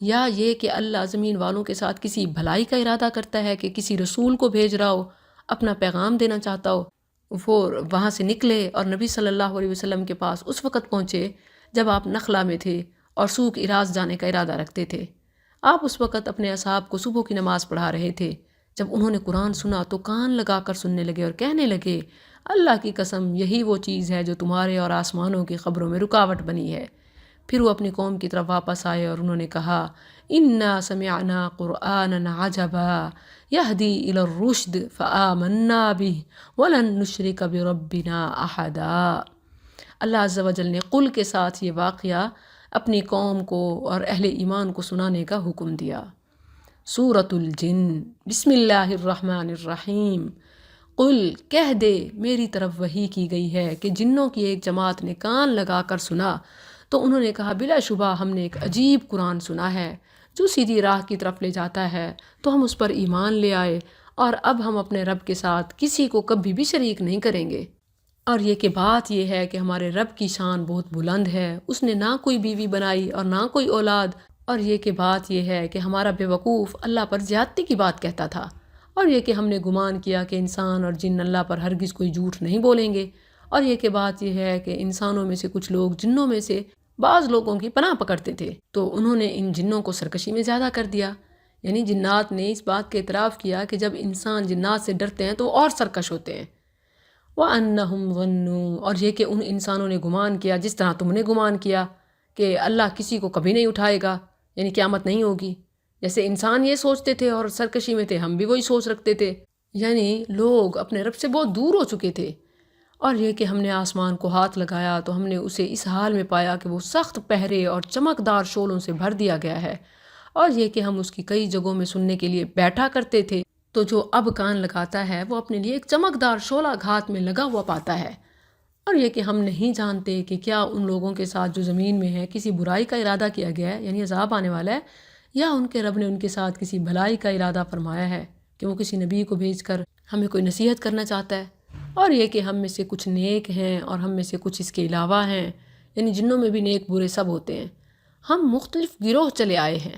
یا یہ کہ اللہ زمین والوں کے ساتھ کسی بھلائی کا ارادہ کرتا ہے کہ کسی رسول کو بھیج رہا ہو، اپنا پیغام دینا چاہتا ہو۔ وہ وہاں سے نکلے اور نبی صلی اللہ علیہ وسلم کے پاس اس وقت پہنچے جب آپ نخلا میں تھے اور سوق اراز جانے کا ارادہ رکھتے تھے۔ آپ اس وقت اپنے اصحاب کو صبح کی نماز پڑھا رہے تھے۔ جب انہوں نے قرآن سنا تو کان لگا کر سننے لگے اور کہنے لگے اللہ کی قسم یہی وہ چیز ہے جو تمہارے اور آسمانوں کی خبروں میں رکاوٹ بنی ہے۔ پھر وہ اپنی قوم کی طرف واپس آئے اور انہوں نے کہا انا سمعنا قرآنا عجبا یہدی الی الرشد فآمنا بہ ولن نشرک بربنا احدا۔ اللہ عز و جل نے قل کے ساتھ یہ واقعہ اپنی قوم کو اور اہل ایمان کو سنانے کا حکم دیا۔ سورۃ الجن، بسم اللہ الرحمن الرحیم۔ قل، کہہ دے، میری طرف وحی کی گئی ہے کہ جنوں کی ایک جماعت نے کان لگا کر سنا تو انہوں نے کہا بلا شبہ ہم نے ایک عجیب قرآن سنا ہے جو سیدھی راہ کی طرف لے جاتا ہے، تو ہم اس پر ایمان لے آئے، اور اب ہم اپنے رب کے ساتھ کسی کو کبھی بھی شریک نہیں کریں گے۔ اور یہ کہ بات یہ ہے کہ ہمارے رب کی شان بہت بلند ہے، اس نے نہ کوئی بیوی بنائی اور نہ کوئی اولاد، اور یہ کہ بات یہ ہے کہ ہمارا بیوقوف اللہ پر زیادتی کی بات کہتا تھا، اور یہ کہ ہم نے گمان کیا کہ انسان اور جن اللہ پر ہرگز کوئی جھوٹ نہیں بولیں گے، اور یہ کہ بات یہ ہے کہ انسانوں میں سے کچھ لوگ جنوں میں سے بعض لوگوں کی پناہ پکڑتے تھے، تو انہوں نے ان جنوں کو سرکشی میں زیادہ کر دیا۔ یعنی جنات نے اس بات کے اعتراف کیا کہ جب انسان جنات سے ڈرتے ہیں تو اور سرکش ہوتے ہیں۔ وَأَنَّهُمْ ظَنُّوا، اور یہ کہ ان انسانوں نے گمان کیا جس طرح تم نے گمان کیا کہ اللہ کسی کو کبھی نہیں اٹھائے گا، یعنی قیامت نہیں ہوگی۔ جیسے انسان یہ سوچتے تھے اور سرکشی میں تھے، ہم بھی وہی سوچ رکھتے تھے، یعنی لوگ اپنے رب سے بہت دور ہو چکے تھے۔ اور یہ کہ ہم نے آسمان کو ہاتھ لگایا تو ہم نے اسے اس حال میں پایا کہ وہ سخت پہرے اور چمکدار شعلوں سے بھر دیا گیا ہے، اور یہ کہ ہم اس کی کئی جگہوں میں سننے کے لیے بیٹھا کرتے تھے، تو جو اب کان لگاتا ہے وہ اپنے لیے ایک چمکدار شعلہ گھات میں لگا ہوا پاتا ہے۔ اور یہ کہ ہم نہیں جانتے کہ کیا ان لوگوں کے ساتھ جو زمین میں ہے کسی برائی کا ارادہ کیا گیا ہے، یعنی عذاب آنے والا ہے، یا ان کے رب نے ان کے ساتھ کسی بھلائی کا ارادہ فرمایا ہے کہ وہ کسی نبی کو بھیج کر ہمیں کوئی نصیحت کرنا چاہتا ہے۔ اور یہ کہ ہم میں سے کچھ نیک ہیں اور ہم میں سے کچھ اس کے علاوہ ہیں، یعنی جنوں میں بھی نیک برے سب ہوتے ہیں۔ ہم مختلف گروہ چلے آئے ہیں،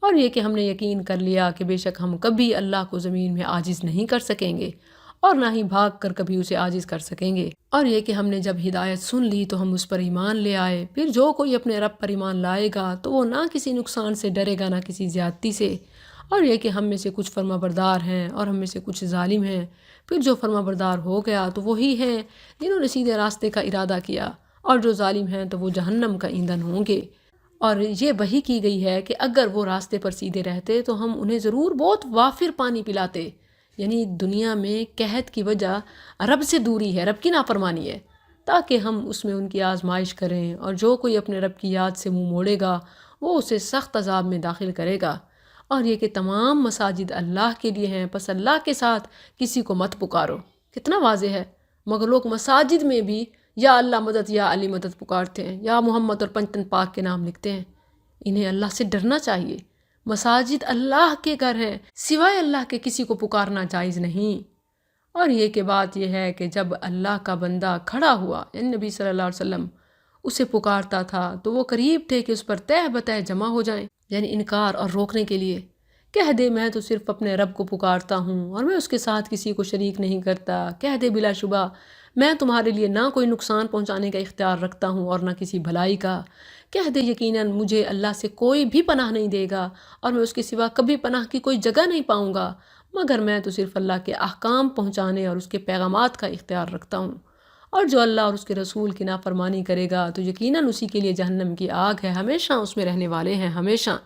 اور یہ کہ ہم نے یقین کر لیا کہ بے شک ہم کبھی اللہ کو زمین میں عاجز نہیں کر سکیں گے، اور نہ ہی بھاگ کر کبھی اسے عاجز کر سکیں گے۔ اور یہ کہ ہم نے جب ہدایت سن لی تو ہم اس پر ایمان لے آئے، پھر جو کوئی اپنے رب پر ایمان لائے گا تو وہ نہ کسی نقصان سے ڈرے گا نہ کسی زیادتی سے، اور یہ کہ ہم میں سے کچھ فرما بردار ہیں اور ہم میں سے کچھ ظالم ہیں، پھر جو فرما بردار ہو گیا تو وہی ہیں جنہوں نے سیدھے راستے کا ارادہ کیا، اور جو ظالم ہیں تو وہ جہنم کا ایندھن ہوں گے۔ اور یہ وحی کی گئی ہے کہ اگر وہ راستے پر سیدھے رہتے تو ہم انہیں ضرور بہت وافر پانی پلاتے، یعنی دنیا میں قحط کی وجہ رب سے دوری ہے، رب کی نافرمانی ہے، تاکہ ہم اس میں ان کی آزمائش کریں، اور جو کوئی اپنے رب کی یاد سے منہ موڑے گا وہ اسے سخت عذاب میں داخل کرے گا۔ اور یہ کہ تمام مساجد اللہ کے لیے ہیں، پس اللہ کے ساتھ کسی کو مت پکارو۔ کتنا واضح ہے، مگر لوگ مساجد میں بھی یا اللہ مدد یا علی مدد پکارتے ہیں، یا محمد اور پنجتن پاک کے نام لکھتے ہیں۔ انہیں اللہ سے ڈرنا چاہیے، مساجد اللہ کے گھر ہیں، سوائے اللہ کے کسی کو پکارنا جائز نہیں۔ اور یہ کہ بات یہ ہے کہ جب اللہ کا بندہ کھڑا ہوا، یعنی نبی صلی اللہ علیہ وسلم اسے پکارتا تھا تو وہ قریب تھے کہ اس پر تہ بتہ جمع ہو جائیں، یعنی انکار اور روکنے کے لیے۔ کہہ دے میں تو صرف اپنے رب کو پکارتا ہوں اور میں اس کے ساتھ کسی کو شریک نہیں کرتا۔ کہہ دے بلا شبہ میں تمہارے لیے نہ کوئی نقصان پہنچانے کا اختیار رکھتا ہوں اور نہ کسی بھلائی کا۔ کہہ دے یقیناً مجھے اللہ سے کوئی بھی پناہ نہیں دے گا اور میں اس کے سوا کبھی پناہ کی کوئی جگہ نہیں پاؤں گا، مگر میں تو صرف اللہ کے احکام پہنچانے اور اس کے پیغامات کا اختیار رکھتا ہوں۔ اور جو اللہ اور اس کے رسول کی نافرمانی کرے گا تو یقیناً اسی کے لیے جہنم کی آگ ہے، ہمیشہ اس میں رہنے والے ہیں، ہمیشہ۔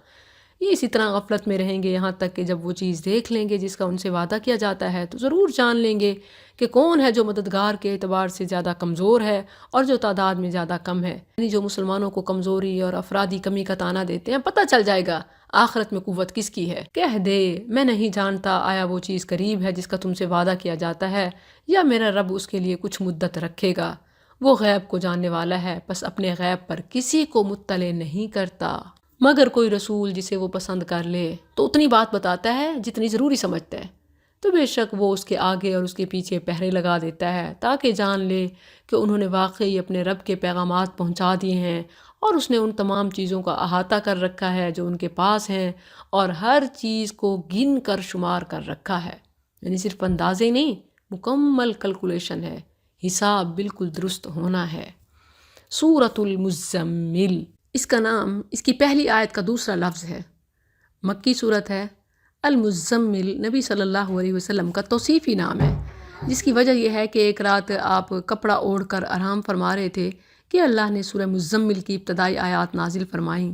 یہ اسی طرح غفلت میں رہیں گے یہاں تک کہ جب وہ چیز دیکھ لیں گے جس کا ان سے وعدہ کیا جاتا ہے تو ضرور جان لیں گے کہ کون ہے جو مددگار کے اعتبار سے زیادہ کمزور ہے اور جو تعداد میں زیادہ کم ہے، یعنی جو مسلمانوں کو کمزوری اور افرادی کمی کا طعنہ دیتے ہیں، پتہ چل جائے گا آخرت میں قوت کس کی ہے۔ کہہ دے میں نہیں جانتا آیا وہ چیز قریب ہے جس کا تم سے وعدہ کیا جاتا ہے، یا میرا رب اس کے لیے کچھ مدت رکھے گا۔ وہ غیب کو جاننے والا ہے، پس اپنے غیب پر کسی کو مطلع نہیں کرتا مگر کوئی رسول جسے وہ پسند کر لے تو اتنی بات بتاتا ہے جتنی ضروری سمجھتا ہے، تو بے شک وہ اس کے آگے اور اس کے پیچھے پہرے لگا دیتا ہے تاکہ جان لے کہ انہوں نے واقعی اپنے رب کے پیغامات پہنچا دیے ہیں، اور اس نے ان تمام چیزوں کا احاطہ کر رکھا ہے جو ان کے پاس ہیں، اور ہر چیز کو گن کر شمار کر رکھا ہے، یعنی صرف اندازے نہیں، مکمل کیلکولیشن ہے، حساب بالکل درست ہونا ہے۔ سورۃ المزمل، اس کا نام اس کی پہلی آیت کا دوسرا لفظ ہے، مکی صورت ہے۔ المزمل نبی صلی اللہ علیہ وسلم کا توصیفی نام ہے، جس کی وجہ یہ ہے کہ ایک رات آپ کپڑا اوڑھ کر آرام فرما رہے تھے کہ اللہ نے سورہ مزمل کی ابتدائی آیات نازل فرمائیں،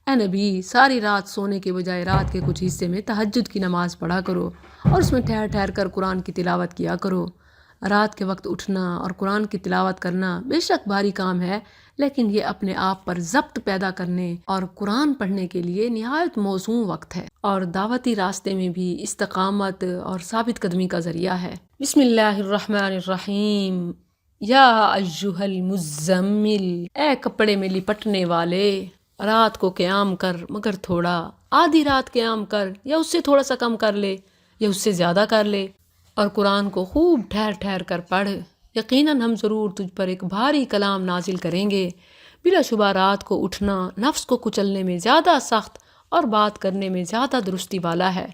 اے نبی ساری رات سونے کے بجائے رات کے کچھ حصے میں تہجد کی نماز پڑھا کرو اور اس میں ٹھہر ٹھہر کر قرآن کی تلاوت کیا کرو۔ رات کے وقت اٹھنا اور قرآن کی تلاوت کرنا بے شک بھاری کام ہے، لیکن یہ اپنے آپ پر ضبط پیدا کرنے اور قرآن پڑھنے کے لیے نہایت موزوں وقت ہے، اور دعوتی راستے میں بھی استقامت اور ثابت قدمی کا ذریعہ ہے۔ بسم اللہ الرحمن الرحیم، یا ایھا المزمل، اے کپڑے میں لپٹنے والے، رات کو قیام کر مگر تھوڑا، آدھی رات قیام کر یا اس سے تھوڑا سا کم کر لے یا اس سے زیادہ کر لے، اور قرآن کو خوب ٹھہر ٹھہر کر پڑھ، یقیناً ہم ضرور تجھ پر ایک بھاری کلام نازل کریں گے۔ بلا شبہ رات کو اٹھنا نفس کو کچلنے میں زیادہ سخت اور بات کرنے میں زیادہ درستی والا ہے۔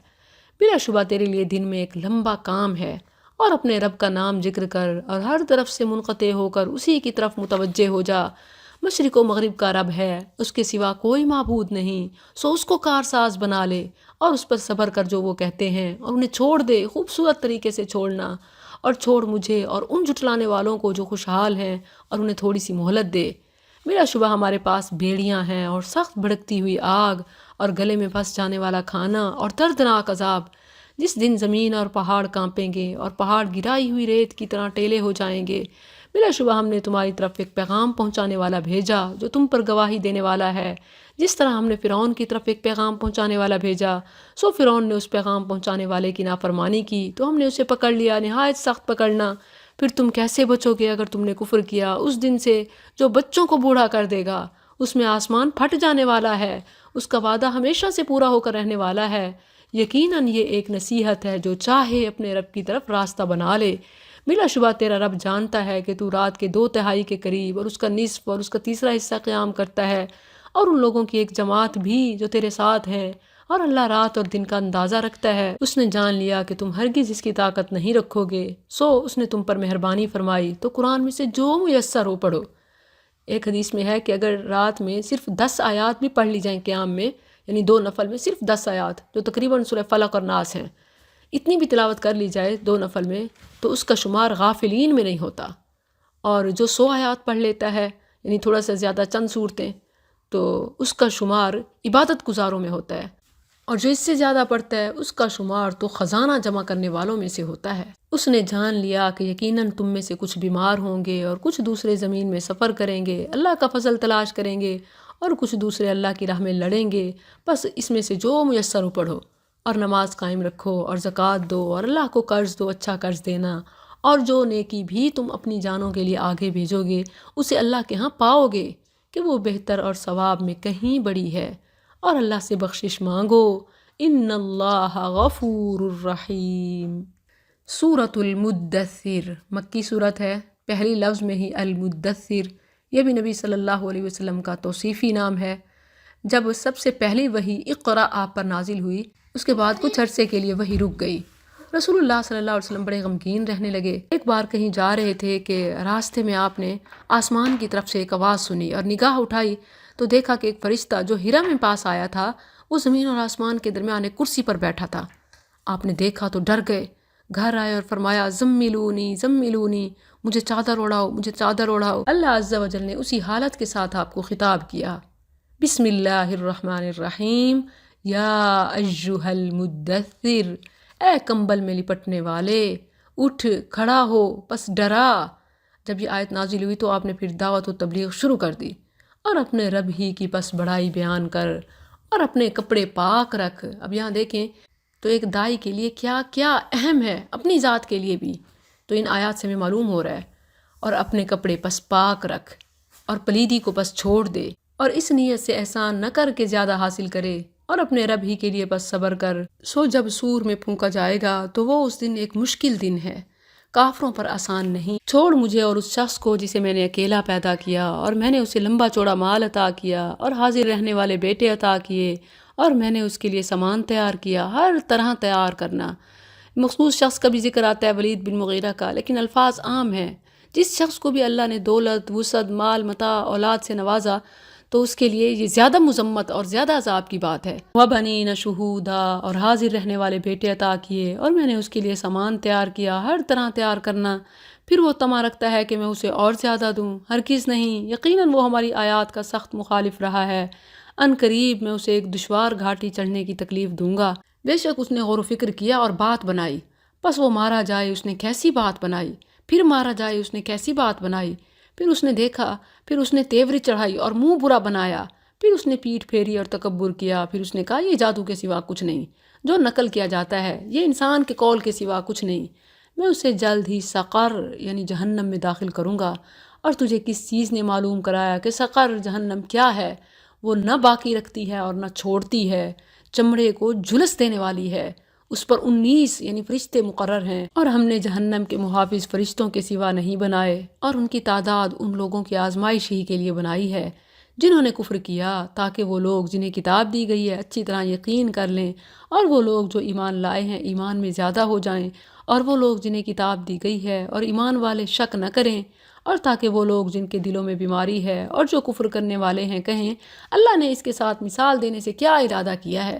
بلا شبہ تیرے لیے دن میں ایک لمبا کام ہے، اور اپنے رب کا نام ذکر کر اور ہر طرف سے منقطع ہو کر اسی کی طرف متوجہ ہو جا۔ مشرق و مغرب کا رب ہے، اس کے سوا کوئی معبود نہیں، سو اس کو کارساز بنا لے اور اس پر صبر کر جو وہ کہتے ہیں، اور انہیں چھوڑ دے، خوبصورت طریقے سے چھوڑنا، اور چھوڑ مجھے اور ان جھٹلانے والوں کو جو خوشحال ہیں، اور انہیں تھوڑی سی مہلت دے۔ بلا شبہ ہمارے پاس بیڑیاں ہیں اور سخت بھڑکتی ہوئی آگ اور گلے میں پھنس جانے والا کھانا اور دردناک عذاب، جس دن زمین اور پہاڑ کانپیں گے اور پہاڑ گرائی ہوئی ریت کی طرح ٹیلے ہو جائیں گے۔ بلا شبہ ہم نے تمہاری طرف ایک پیغام پہنچانے والا بھیجا جو تم پر گواہی دینے والا ہے، جس طرح ہم نے فرعون کی طرف ایک پیغام پہنچانے والا بھیجا، سو فرعون نے اس پیغام پہنچانے والے کی نافرمانی کی تو ہم نے اسے پکڑ لیا نہایت سخت پکڑنا۔ پھر تم کیسے بچو گے اگر تم نے کفر کیا اس دن سے جو بچوں کو بوڑھا کر دے گا؟ اس میں آسمان پھٹ جانے والا ہے، اس کا وعدہ ہمیشہ سے پورا ہو کر رہنے والا ہے۔ یقیناً یہ ایک نصیحت ہے، جو چاہے اپنے رب کی طرف راستہ بنا لے۔ بلا شبہ تیرا رب جانتا ہے کہ تو رات کے 2/3 کے قریب اور اس کا نصف اور اس کا تیسرا حصہ قیام کرتا ہے، اور ان لوگوں کی ایک جماعت بھی جو تیرے ساتھ ہیں، اور اللہ رات اور دن کا اندازہ رکھتا ہے۔ اس نے جان لیا کہ تم ہرگز اس کی طاقت نہیں رکھو گے، سو اس نے تم پر مہربانی فرمائی تو قرآن میں سے جو میسر ہو پڑھو۔ ایک حدیث میں ہے کہ اگر رات میں صرف 10 آیات بھی پڑھ لی جائیں قیام میں، یعنی 2 نفل میں صرف 10 آیات جو تقریباً سورہ فلق اور ناس ہیں، اتنی بھی تلاوت کر لی جائے 2 نفل میں تو اس کا شمار غافلین میں نہیں ہوتا۔ اور جو 100 آیات پڑھ لیتا ہے یعنی تھوڑا سا زیادہ چند صورتیں، تو اس کا شمار عبادت گزاروں میں ہوتا ہے، اور جو اس سے زیادہ پڑھتا ہے اس کا شمار تو خزانہ جمع کرنے والوں میں سے ہوتا ہے۔ اس نے جان لیا کہ یقیناً تم میں سے کچھ بیمار ہوں گے اور کچھ دوسرے زمین میں سفر کریں گے، اللہ کا فضل تلاش کریں گے، اور کچھ دوسرے اللہ کی راہ میں لڑیں گے، بس اس میں سے جو میسر ہو پڑھو، اور نماز قائم رکھو، اور زکوٰۃ دو، اور اللہ کو قرض دو، اچھا قرض دینا، اور جو نیکی بھی تم اپنی جانوں کے لیے آگے بھیجو گے اسے اللہ کے ہاں پاؤ گے کہ وہ بہتر اور ثواب میں کہیں بڑی ہے، اور اللہ سے بخشش مانگو، ان اللہ غفور الرحیم۔ سورۃ المدثر مکی صورت ہے، پہلی لفظ میں ہی المدثر، یہ بھی نبی صلی اللہ علیہ وسلم کا توصیفی نام ہے۔ جب سب سے پہلی وحی اقرا آپ پر نازل ہوئی، اس کے بعد کچھ عرصے کے لیے وحی رک گئی۔ رسول اللہ صلی اللہ علیہ وسلم بڑے غمگین رہنے لگے۔ ایک بار کہیں جا رہے تھے کہ راستے میں آپ نے آسمان کی طرف سے ایک آواز سنی اور نگاہ اٹھائی تو دیکھا کہ ایک فرشتہ جو ہیرا میں پاس آیا تھا وہ زمین اور آسمان کے درمیان ایک کرسی پر بیٹھا تھا۔ آپ نے دیکھا تو ڈر گئے، گھر آئے اور فرمایا زملونی زملونی، مجھے چادر اوڑھاؤ، مجھے چادر اوڑھاؤ۔ اللہ عز و جل نے اسی حالت کے ساتھ آپ کو خطاب کیا، بسم اللہ الرحمن الرحیم، یا ایہا المدثر، اے کمبل میں لپٹنے والے، اٹھ کھڑا ہو، پس ڈرا۔ جب یہ آیت نازل ہوئی تو آپ نے پھر دعوت و تبلیغ شروع کر دی، اور اپنے رب ہی کی پس بڑائی بیان کر، اور اپنے کپڑے پاک رکھ۔ اب یہاں دیکھیں تو ایک داعی کے لیے کیا کیا اہم ہے، اپنی ذات کے لیے بھی، تو ان آیات سے ہمیں معلوم ہو رہا ہے۔ اور اپنے کپڑے پس پاک رکھ، اور پلیدی کو پس چھوڑ دے، اور اس نیت سے احسان نہ کر کے زیادہ حاصل کرے، اور اپنے رب ہی کے لیے بس صبر کر۔ سو جب سور میں پھونکا جائے گا تو وہ اس دن ایک مشکل دن ہے، کافروں پر آسان نہیں۔ چھوڑ مجھے اور اس شخص کو جسے میں نے اکیلا پیدا کیا، اور میں نے اسے لمبا چوڑا مال عطا کیا، اور حاضر رہنے والے بیٹے عطا کیے، اور میں نے اس کے لیے سامان تیار کیا، ہر طرح تیار کرنا۔ مخصوص شخص کا بھی ذکر آتا ہے، ولید بن مغیرہ کا، لیکن الفاظ عام ہیں۔ جس شخص کو بھی اللہ نے دولت، وسعت، مال، متاع، اولاد سے نوازا تو اس کے لیے یہ زیادہ مذمت اور زیادہ عذاب کی بات ہے۔ وَبَنِينَ شُهُودًا، اور حاضر رہنے والے بیٹے عطا کیے، اور میں نے اس کے لیے سامان تیار کیا، ہر طرح تیار کرنا۔ پھر وہ طمع رکھتا ہے کہ میں اسے اور زیادہ دوں، ہرگز نہیں، یقیناً وہ ہماری آیات کا سخت مخالف رہا ہے۔ ان قریب میں اسے ایک دشوار گھاٹی چڑھنے کی تکلیف دوں گا۔ بے شک اس نے غور و فکر کیا اور بات بنائی، پس وہ مارا جائے اس نے کیسی بات بنائی، پھر مارا جائے اس نے کیسی بات بنائی۔ پھر اس نے دیکھا، پھر اس نے تیوری چڑھائی اور منہ برا بنایا، پھر اس نے پیٹھ پھیری اور تکبر کیا، پھر اس نے کہا یہ جادو کے سوا کچھ نہیں جو نقل کیا جاتا ہے، یہ انسان کے قول کے سوا کچھ نہیں۔ میں اسے جلد ہی سقر یعنی جہنم میں داخل کروں گا۔ اور تجھے کس چیز نے معلوم کرایا کہ سقر جہنم کیا ہے؟ وہ نہ باقی رکھتی ہے اور نہ چھوڑتی ہے، چمڑے کو جھلس دینے والی ہے، اس پر 19 یعنی فرشتے مقرر ہیں، اور ہم نے جہنم کے محافظ فرشتوں کے سوا نہیں بنائے، اور ان کی تعداد ان لوگوں کی آزمائش ہی کے لیے بنائی ہے جنہوں نے کفر کیا، تاکہ وہ لوگ جنہیں کتاب دی گئی ہے اچھی طرح یقین کر لیں، اور وہ لوگ جو ایمان لائے ہیں ایمان میں زیادہ ہو جائیں، اور وہ لوگ جنہیں کتاب دی گئی ہے اور ایمان والے شک نہ کریں، اور تاکہ وہ لوگ جن کے دلوں میں بیماری ہے اور جو کفر کرنے والے ہیں کہیں اللہ نے اس کے ساتھ مثال دینے سے کیا ارادہ کیا ہے۔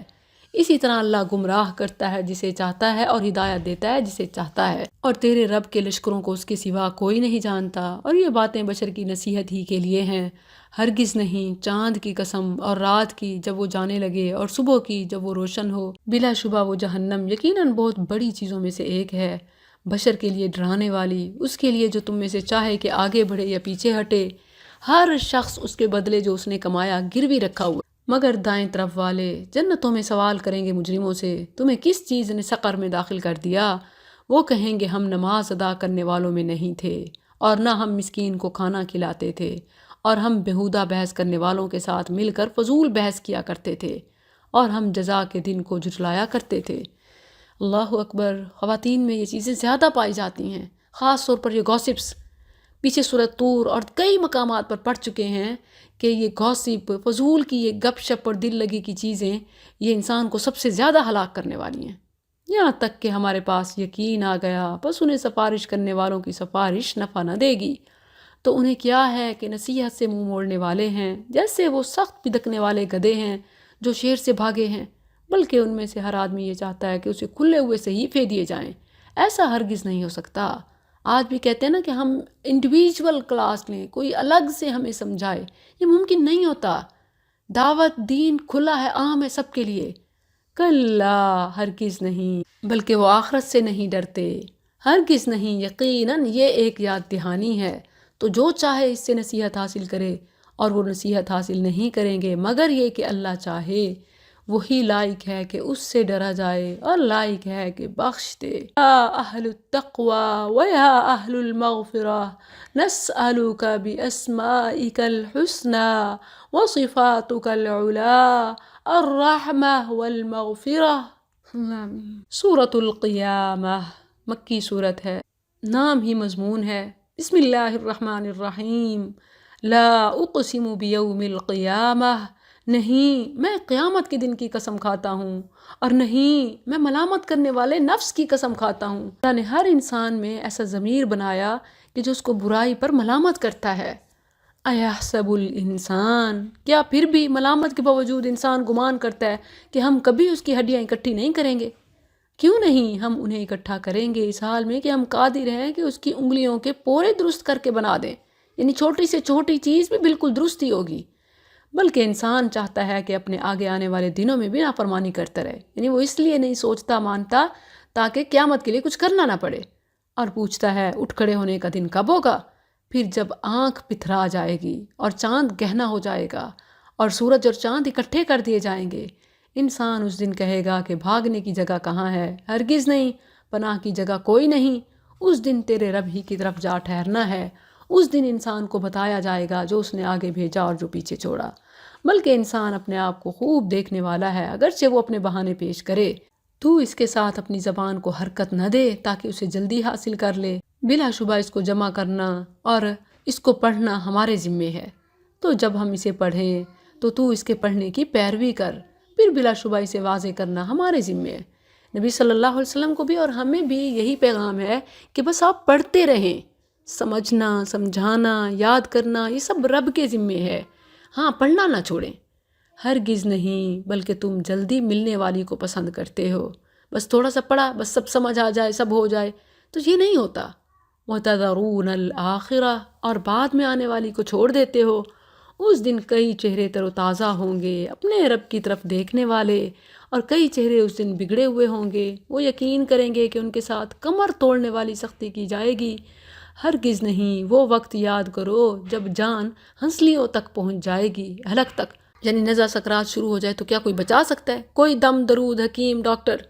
اسی طرح اللہ گمراہ کرتا ہے جسے چاہتا ہے اور ہدایت دیتا ہے جسے چاہتا ہے، اور تیرے رب کے لشکروں کو اس کے سوا کوئی نہیں جانتا، اور یہ باتیں بشر کی نصیحت ہی کے لیے ہیں۔ ہرگز نہیں، چاند کی قسم اور رات کی جب وہ جانے لگے اور صبح کی جب وہ روشن ہو، بلا شبہ وہ جہنم یقیناً بہت بڑی چیزوں میں سے ایک ہے، بشر کے لیے ڈرانے والی، اس کے لیے جو تم میں سے چاہے کہ آگے بڑھے یا پیچھے ہٹے، ہر شخص اس کے بدلے جو اس نے کمایا گروی رکھا ہوا۔ مگر دائیں طرف والے جنتوں میں سوال کریں گے مجرموں سے، تمہیں کس چیز نے سقر میں داخل کر دیا؟ وہ کہیں گے ہم نماز ادا کرنے والوں میں نہیں تھے، اور نہ ہم مسکین کو کھانا کھلاتے تھے، اور ہم بےہودہ بحث کرنے والوں کے ساتھ مل کر فضول بحث کیا کرتے تھے، اور ہم جزا کے دن کو جھٹلایا کرتے تھے۔ اللہ اکبر! خواتین میں یہ چیزیں زیادہ پائی جاتی ہیں، خاص طور پر یہ گوسپس۔ پیچھے سورۃ طور اور کئی مقامات پر پڑھ چکے ہیں کہ یہ گوسپ، فضول کی یہ گپ شپ اور دل لگی کی چیزیں یہ انسان کو سب سے زیادہ ہلاک کرنے والی ہیں، یہاں تک کہ ہمارے پاس یقین آ گیا، بس انہیں سفارش کرنے والوں کی سفارش نفع نہ دے گی۔ تو انہیں کیا ہے کہ نصیحت سے منہ موڑنے والے ہیں، جیسے وہ سخت پدکنے والے گدھے ہیں جو شیر سے بھاگے ہیں، بلکہ ان میں سے ہر آدمی یہ چاہتا ہے کہ اسے کھلے ہوئے صحیفے دیے جائیں۔ ایسا ہرگز نہیں ہو سکتا۔ آج بھی کہتے ہیں نا کہ ہم انڈیویجول کلاس لیں، کوئی الگ سے ہمیں سمجھائے، یہ ممکن نہیں ہوتا۔ دعوت دین کھلا ہے، عام ہے سب کے لیے۔ کلا، ہرگز نہیں، بلکہ وہ آخرت سے نہیں ڈرتے، ہرگز نہیں۔ یقیناً یہ ایک یاد دہانی ہے، تو جو چاہے اس سے نصیحت حاصل کرے، اور وہ نصیحت حاصل نہیں کریں گے مگر یہ کہ اللہ چاہے، وہی لائق ہے کہ اس سے ڈرا جائے اور لائق ہے کہ بخش دے۔ یا اہل التقوی و یا اہل المغفرہ نسألک باسمائک الحسنی و صفاتک العلی الرحمہ والمغفرہ۔ سورۃ القیامہ مکی صورت ہے، نام ہی مضمون ہے۔ بسم اللہ الرحمن الرحیم۔ لا اقسم بیوم القیامہ، نہیں میں قیامت کے دن کی قسم کھاتا ہوں، اور نہیں میں ملامت کرنے والے نفس کی قسم کھاتا ہوں۔ اللہ نے ہر انسان میں ایسا ضمیر بنایا کہ جو اس کو برائی پر ملامت کرتا ہے۔ ایحسب الانسان، کیا پھر بھی ملامت کے باوجود انسان گمان کرتا ہے کہ ہم کبھی اس کی ہڈیاں اکٹھی نہیں کریں گے؟ کیوں نہیں، ہم انہیں اکٹھا کریں گے، اس حال میں کہ ہم قادر ہیں کہ اس کی انگلیوں کے پورے درست کر کے بنا دیں، یعنی چھوٹی سے چھوٹی چیز بھی بالکل درست ہی ہوگی۔ بلکہ انسان چاہتا ہے کہ اپنے آگے آنے والے دنوں میں بھی نافرمانی کرتا رہے، یعنی وہ اس لیے نہیں سوچتا مانتا تاکہ قیامت کے لیے کچھ کرنا نہ پڑے، اور پوچھتا ہے اٹھ کھڑے ہونے کا دن کب ہوگا؟ پھر جب آنکھ پتھرا جائے گی اور چاند گہنا ہو جائے گا اور سورج اور چاند اکٹھے کر دیے جائیں گے، انسان اس دن کہے گا کہ بھاگنے کی جگہ کہاں ہے؟ ہرگز نہیں، پناہ کی جگہ کوئی نہیں۔ اس دن تیرے رب ہی کی طرف جا ٹھہرنا ہے۔ اس دن انسان کو بتایا جائے گا جو اس نے آگے بھیجا اور جو پیچھے چھوڑا۔ بلکہ انسان اپنے آپ کو خوب دیکھنے والا ہے، اگرچہ وہ اپنے بہانے پیش کرے۔ تو اس کے ساتھ اپنی زبان کو حرکت نہ دے تاکہ اسے جلدی حاصل کر لے۔ بلا شبہ اس کو جمع کرنا اور اس کو پڑھنا ہمارے ذمے ہے، تو جب ہم اسے پڑھیں تو اس کے پڑھنے کی پیروی کر، پھر بلا شبہ اسے واضح کرنا ہمارے ذمے ہے۔ نبی صلی اللہ علیہ وسلم کو بھی اور ہمیں بھی یہی پیغام ہے کہ بس آپ پڑھتے رہیں۔ سمجھنا، سمجھانا، یاد کرنا، یہ سب رب کے ذمے ہے۔ ہاں، پڑھنا نہ چھوڑیں، ہرگز نہیں، بلکہ تم جلدی ملنے والی کو پسند کرتے ہو۔ بس تھوڑا سا پڑھا، بس سب سمجھ آ جائے، سب ہو جائے، تو یہ نہیں ہوتا۔ وَتَذَرُونَ الْآخِرَةَ، اور بعد میں آنے والی کو چھوڑ دیتے ہو۔ اس دن کئی چہرے تر و تازہ ہوں گے اپنے رب کی طرف دیکھنے والے، اور کئی چہرے اس دن بگڑے ہوئے ہوں گے، وہ یقین کریں گے کہ ان کے ساتھ کمر توڑنے والی سختی کی جائے گی۔ ہرگز نہیں، وہ وقت یاد کرو جب جان ہنسلیوں تک پہنچ جائے گی، ہلک تک، یعنی نزع سکرات شروع ہو جائے تو کیا کوئی بچا سکتا ہے؟ کوئی دم درود حکیم ڈاکٹر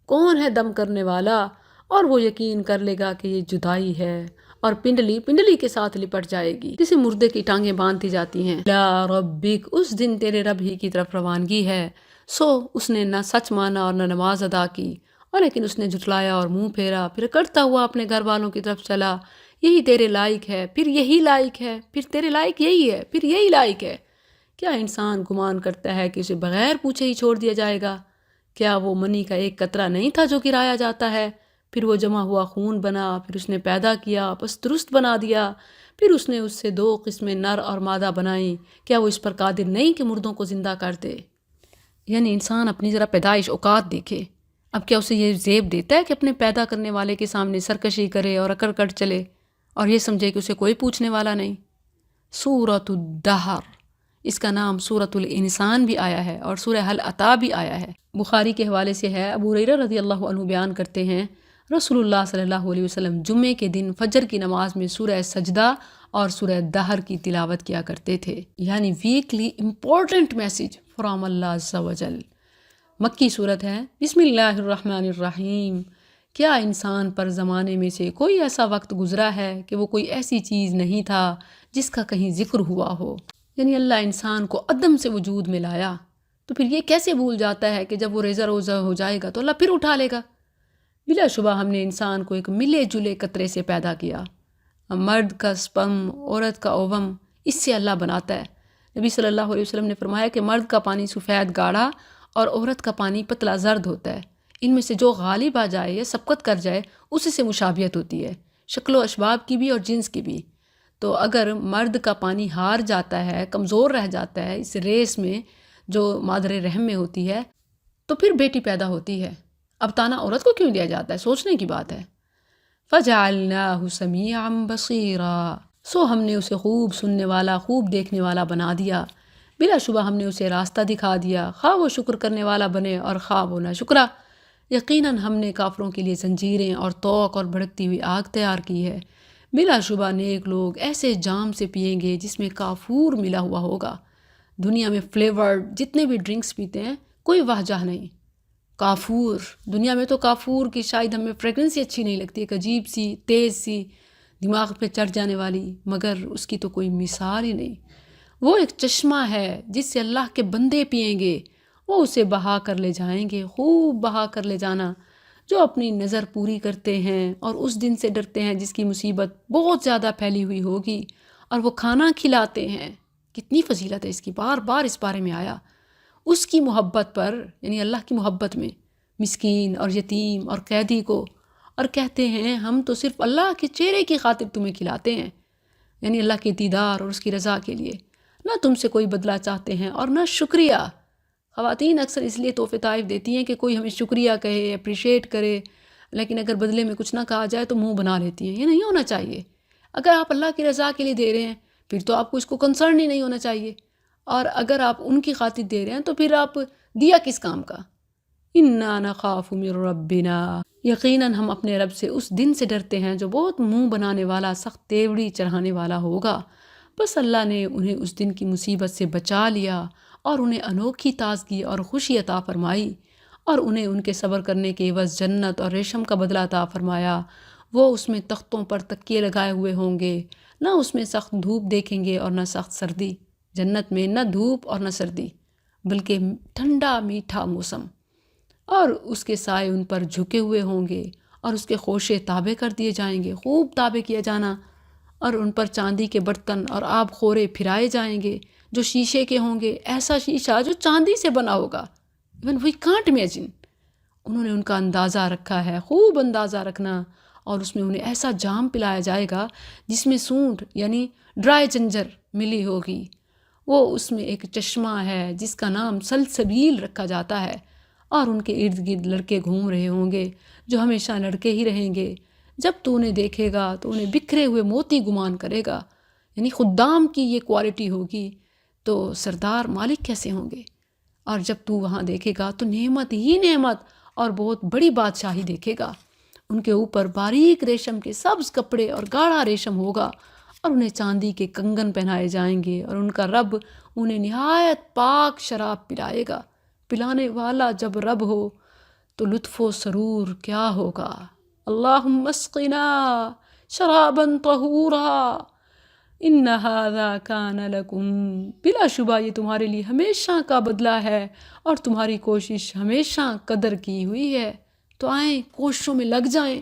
کون ہے دم کرنے والا؟ اور وہ یقین کر لے گا کہ یہ جدائی ہے، اور پنڈلی کے ساتھ لپٹ جائے گی، جسے مردے کی ٹانگیں باندھی جاتی ہیں۔ لا ربک، اس دن تیرے رب ہی کی طرف روانگی ہے۔ سو اس نے نہ سچ مانا اور نہ نماز ادا کی، اور لیکن اس نے جھٹلایا اور منہ پھیرا، پھر کرتا ہوا اپنے گھر والوں کی طرف چلا۔ یہی تیرے لائق ہے، پھر یہی لائق ہے، پھر تیرے لائق یہی ہے، پھر یہی لائق ہے۔ کیا انسان گمان کرتا ہے کہ اسے بغیر پوچھے ہی چھوڑ دیا جائے گا؟ کیا وہ منی کا ایک قطرہ نہیں تھا جو گرایا جاتا ہے، پھر وہ جمع ہوا خون بنا، پھر اس نے پیدا کیا، بس درست بنا دیا، پھر اس نے اس سے 2 قسمیں نر اور مادہ بنائیں؟ کیا وہ اس پر قادر نہیں کہ مردوں کو زندہ کر دے؟ یعنی انسان اپنی ذرا پیدائش اوقات دیکھے۔ اب کیا اسے یہ زیب دیتا ہے کہ اپنے پیدا کرنے والے کے سامنے سرکشی کرے اور اکڑ کر چلے، اور یہ سمجھے کہ اسے کوئی پوچھنے والا نہیں؟ سورۃ الدہر، اس کا نام سورۃ الانسان بھی آیا ہے اور سورہ حل عطا بھی آیا ہے۔ بخاری کے حوالے سے ہے، ابو ہریرہ رضی اللہ عنہ بیان کرتے ہیں رسول اللہ صلی اللہ علیہ وسلم جمعے کے دن فجر کی نماز میں سورہ سجدہ اور سورہ دہر کی تلاوت کیا کرتے تھے، یعنی ویکلی امپورٹنٹ میسج فرام اللہ عز و جل۔ مکی صورت ہے۔ بسم اللہ الرحمن الرحیم۔ کیا انسان پر زمانے میں سے کوئی ایسا وقت گزرا ہے کہ وہ کوئی ایسی چیز نہیں تھا جس کا کہیں ذکر ہوا ہو؟ یعنی اللہ انسان کو عدم سے وجود میں لایا، تو پھر یہ کیسے بھول جاتا ہے کہ جب وہ ریزہ روزہ ہو جائے گا تو اللہ پھر اٹھا لے گا؟ بلا شبہ ہم نے انسان کو ایک ملے جلے قطرے سے پیدا کیا۔ مرد کا سپم، عورت کا اوم، اس سے اللہ بناتا ہے۔ نبی صلی اللہ علیہ وسلم نے فرمایا کہ مرد کا پانی سفید گاڑھا اور عورت کا پانی پتلا زرد ہوتا ہے، ان میں سے جو غالب آ جائے یا سبقت کر جائے اسی سے مشابہت ہوتی ہے، شکل و اشباب کی بھی اور جنس کی بھی۔ تو اگر مرد کا پانی ہار جاتا ہے، کمزور رہ جاتا ہے اس ریس میں، جو مادر رحم میں ہوتی ہے، تو پھر بیٹی پیدا ہوتی ہے، اب تانا عورت کو کیوں دیا جاتا ہے؟ سوچنے کی بات ہے۔ فَجَعَلْنَاهُ سَمِيعًا بَصِيرًا، سو ہم نے اسے خوب سننے والا، خوب دیکھنے والا بنا دیا، بلا شبہ ہم نے اسے راستہ دکھا دیا، خواہ وہ شکر کرنے والا بنے اور خواہ وہ نہ شکرا۔ یقیناً ہم نے کافروں کے لیے زنجیریں اور توق اور بھڑکتی ہوئی آگ تیار کی ہے، بلا شبہ نیک لوگ ایسے جام سے پئیں گے جس میں کافور ملا ہوا ہوگا۔ دنیا میں فلیورڈ جتنے بھی ڈرنکس پیتے ہیں کوئی واجہ نہیں، کافور، دنیا میں تو کافور کی شاید ہمیں فریگرنس ہی اچھی نہیں لگتی، ایک عجیب سی تیز سی دماغ پہ چڑھ جانے والی، مگر اس کی تو کوئی مثال ہی نہیں۔ وہ ایک چشمہ ہے جس سے اللہ کے بندے پئیں گے، وہ اسے بہا کر لے جائیں گے، خوب بہا کر لے جانا۔ جو اپنی نظر پوری کرتے ہیں اور اس دن سے ڈرتے ہیں جس کی مصیبت بہت زیادہ پھیلی ہوئی ہوگی، اور وہ کھانا کھلاتے ہیں، کتنی فضیلت ہے اس کی، بار بار اس بارے میں آیا، اس کی محبت پر، یعنی اللہ کی محبت میں مسکین اور یتیم اور قیدی کو، اور کہتے ہیں ہم تو صرف اللہ کے چہرے کی خاطر تمہیں کھلاتے ہیں، یعنی اللہ کے دیدار اور اس کی رضا کے لیے، نہ تم سے کوئی بدلہ چاہتے ہیں اور نہ شکریہ۔ خواتین اکثر اس لیے تحفے تحائف دیتی ہیں کہ کوئی ہمیں شکریہ کہے، اپریشیٹ کرے، لیکن اگر بدلے میں کچھ نہ کہا جائے تو منہ بنا لیتی ہیں۔ یہ نہیں ہونا چاہیے۔ اگر آپ اللہ کی رضا کے لیے دے رہے ہیں پھر تو آپ کو اس کو کنسرن ہی نہیں ہونا چاہیے، اور اگر آپ ان کی خاطر دے رہے ہیں تو پھر آپ دیا کس کام کا؟ اِنَّا نَخَافُ مِن رَبِّنَا، یقیناً ہم اپنے رب سے اس دن سے ڈرتے ہیں جو بہت منہ بنانے والا، سخت تیوڑی چڑھانے والا ہوگا۔ بس اللہ نے انہیں اس دن کی مصیبت سے بچا لیا اور انہیں انوکھی تازگی اور خوشی عطا فرمائی، اور انہیں ان کے صبر کرنے کے عوض جنت اور ریشم کا بدلہ عطا فرمایا۔ وہ اس میں تختوں پر تکیے لگائے ہوئے ہوں گے، نہ اس میں سخت دھوپ دیکھیں گے اور نہ سخت سردی۔ جنت میں نہ دھوپ اور نہ سردی، بلکہ ٹھنڈا میٹھا موسم، اور اس کے سائے ان پر جھکے ہوئے ہوں گے، اور اس کے خوشے تابع کر دیے جائیں گے، خوب تابع کیا جانا، اور ان پر چاندی کے برتن اور آب خورے پھرائے جائیں گے جو شیشے کے ہوں گے، ایسا شیشہ جو چاندی سے بنا ہوگا۔ Even we can't imagine. انہوں نے ان کا اندازہ رکھا ہے، خوب اندازہ رکھنا، اور اس میں انہیں ایسا جام پلایا جائے گا جس میں سونڈ یعنی ڈرائی جنجر ملی ہوگی۔ وہ اس میں ایک چشمہ ہے جس کا نام سلسبیل رکھا جاتا ہے، اور ان کے ارد گرد لڑکے گھوم رہے ہوں گے جو ہمیشہ لڑکے ہی رہیں گے۔ جب تو انہیں دیکھے گا تو انہیں بکھرے ہوئے موتی گمان کرے گا، یعنی خدام کی یہ کوالٹی ہوگی تو سردار مالک کیسے ہوں گے؟ اور جب تو وہاں دیکھے گا تو نعمت ہی نعمت اور بہت بڑی بادشاہی دیکھے گا۔ ان کے اوپر باریک ریشم کے سبز کپڑے اور گاڑھا ریشم ہوگا، اور انہیں چاندی کے کنگن پہنائے جائیں گے، اور ان کا رب انہیں نہایت پاک شراب پلائے گا۔ پلانے والا جب رب ہو تو لطف و سرور کیا ہوگا۔ اللہم اسقنا شرابا طہورا ان ھذا کان لکم، بلا شبہ یہ تمہارے لیے ہمیشہ کا بدلہ ہے اور تمہاری کوشش ہمیشہ قدر کی ہوئی ہے، تو آئیں کوششوں میں لگ جائیں۔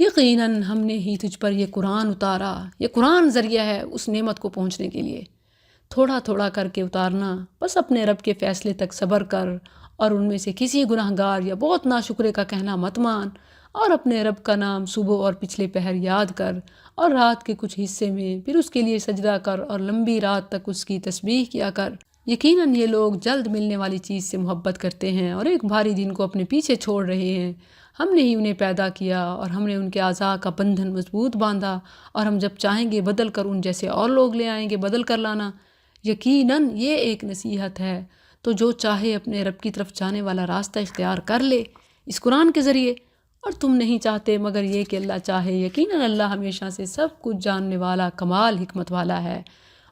یقیناً ہم نے ہی تجھ پر یہ قرآن اتارا، یہ قرآن ذریعہ ہے اس نعمت کو پہنچنے کے لیے، تھوڑا تھوڑا کر کے اتارنا۔ بس اپنے رب کے فیصلے تک صبر کر، اور ان میں سے کسی گناہ گار یا بہت ناشکرے کا کہنا مت مان، اور اپنے رب کا نام صبح اور پچھلے پہر یاد کر، اور رات کے کچھ حصے میں پھر اس کے لیے سجدہ کر، اور لمبی رات تک اس کی تسبیح کیا کر۔ یقیناً یہ لوگ جلد ملنے والی چیز سے محبت کرتے ہیں اور ایک بھاری دن کو اپنے پیچھے چھوڑ رہے ہیں۔ ہم نے ہی انہیں پیدا کیا اور ہم نے ان کے اعضاء کا بندھن مضبوط باندھا، اور ہم جب چاہیں گے بدل کر ان جیسے اور لوگ لے آئیں گے، بدل کر لانا۔ یقیناً یہ ایک نصیحت ہے، تو جو چاہے اپنے رب کی طرف جانے والا راستہ اختیار کر لے اس قرآن کے ذریعے، اور تم نہیں چاہتے مگر یہ کہ اللہ چاہے۔ یقیناً اللہ ہمیشہ سے سب کچھ جاننے والا، کمال حکمت والا ہے۔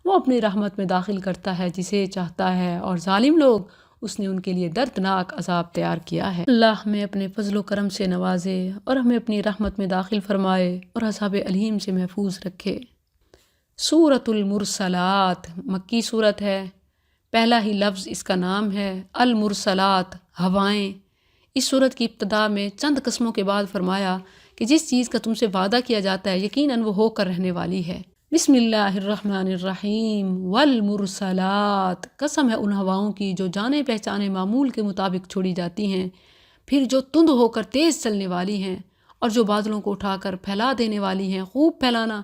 وہ اپنی رحمت میں داخل کرتا ہے جسے چاہتا ہے، اور ظالم لوگ اس نے ان کے لیے دردناک عذاب تیار کیا ہے۔ اللہ ہمیں اپنے فضل و کرم سے نوازے اور ہمیں اپنی رحمت میں داخل فرمائے اور عذاب علیم سے محفوظ رکھے۔ سورۃ المرسلات مکی صورت ہے، پہلا ہی لفظ اس کا نام ہے المرسلات، ہوائیں۔ اس صورت کی ابتدا میں چند قسموں کے بعد فرمایا کہ جس چیز کا تم سے وعدہ کیا جاتا ہے یقیناً وہ ہو کر رہنے والی ہے۔ بسم اللہ الرحمن الرحیم والمرسلات، قسم ہے ان ہواؤں کی جو جانے پہچانے معمول کے مطابق چھوڑی جاتی ہیں، پھر جو تند ہو کر تیز چلنے والی ہیں، اور جو بادلوں کو اٹھا کر پھیلا دینے والی ہیں، خوب پھیلانا،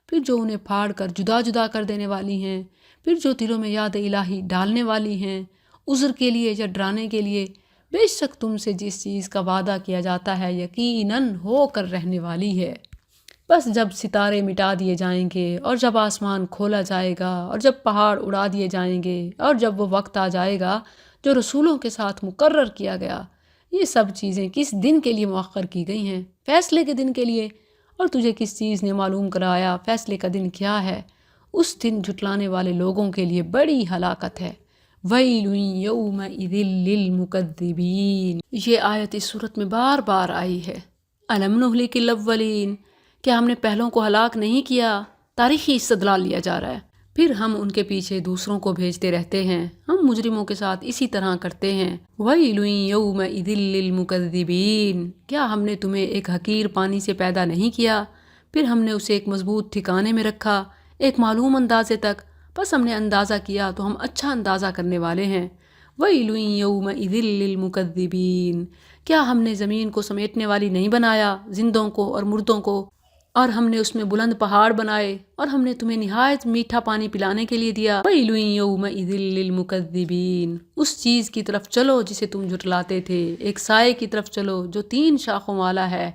پھر جو انہیں پھاڑ کر جدا جدا کر دینے والی ہیں، پھر جو دلوں میں یاد الہی ڈالنے والی ہیں، عذر کے لیے یا ڈرانے کے لیے، بے شک تم سے جس چیز کا وعدہ کیا جاتا ہے یقیناً ہو کر رہنے والی ہے۔ بس جب ستارے مٹا دیے جائیں گے اور جب آسمان کھولا جائے گا اور جب پہاڑ اڑا دیے جائیں گے اور جب وہ وقت آ جائے گا جو رسولوں کے ساتھ مقرر کیا گیا، یہ سب چیزیں کس دن کے لیے مؤخر کی گئی ہیں؟ فیصلے کے دن کے لیے۔ اور تجھے کس چیز نے معلوم کرایا فیصلے کا دن کیا ہے؟ اس دن جھٹلانے والے لوگوں کے لیے بڑی ہلاکت ہے۔ وَيْلٌ يَوْمَئِذٍ لِّلْمُكَذِّبِينَ، یہ آیت اس صورت میں بار بار آئی ہے۔ أَلَمْ نُهْلِكِ الْأَوَّلِينَ، کیا ہم نے پہلوں کو ہلاک نہیں کیا؟ تاریخی استدلال لیا جا رہا ہے۔ پھر ہم ان کے پیچھے دوسروں کو بھیجتے رہتے ہیں، ہم مجرموں کے ساتھ اسی طرح کرتے ہیں۔ وَيْلٌ يَوْمَئِذٍ لِّلْمُكَذِّبِينَ، کیا ہم نے تمہیں ایک حقیر پانی سے پیدا نہیں کیا، پھر ہم نے اسے ایک مضبوط ٹھکانے میں رکھا، ایک معلوم اندازے تک، بس ہم نے اندازہ کیا تو ہم اچھا اندازہ کرنے والے ہیں۔ وَيْلٌ يَوْمَئِذٍ لِّلْمُكَذِّبِينَ، کیا ہم نے زمین کو سمیٹنے والی نہیں بنایا، زندوں کو اور مردوں کو، اور ہم نے اس میں بلند پہاڑ بنائے، اور ہم نے تمہیں نہایت میٹھا پانی پلانے کے لیے دیا۔ وَيْلٌ يَوْمَئِذٍ لِّلْمُكَذِّبِينَ، اس چیز کی طرف چلو جسے تم جھٹلاتے تھے، ایک سائے کی طرف چلو جو 3 شاخوں والا ہے،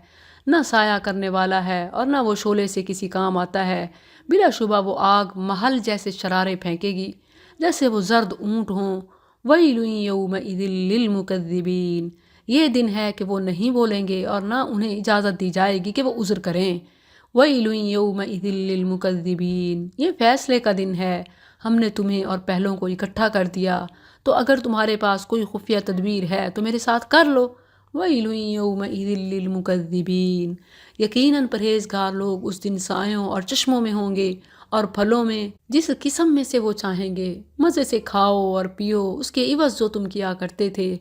نہ سایہ کرنے والا ہے اور نہ وہ شعلے سے کسی کام آتا ہے، بلا شبہ وہ آگ محل جیسے شرارے پھینکے گی جیسے وہ زرد اونٹ ہوں۔ وَيْلٌ يَوْمَئِذٍ لِّلْمُكَذِّبِينَ، یہ دن ہے کہ وہ نہیں بولیں گے اور نہ انہیں اجازت دی جائے گی کہ وہ عذر کریں۔ وَيْلٌ يَوْمَئِذٍ لِّلْمُكَذِّبِينَ، یہ فیصلے کا دن ہے، ہم نے تمہیں اور پہلوں کو اکٹھا کر دیا، تو اگر تمہارے پاس کوئی خفیہ تدبیر ہے تو میرے ساتھ کر لو۔ وَيْلٌ يَوْمَئِذٍ لِّلْمُكَذِّبِينَ، یقیناً پرہیزگار لوگ اس دن سایوں اور چشموں میں ہوں گے اور پھلوں میں، جس قسم میں سے وہ چاہیں گے، مزے سے کھاؤ اور پیو اس کے عوض جو تم کیا کرتے تھے،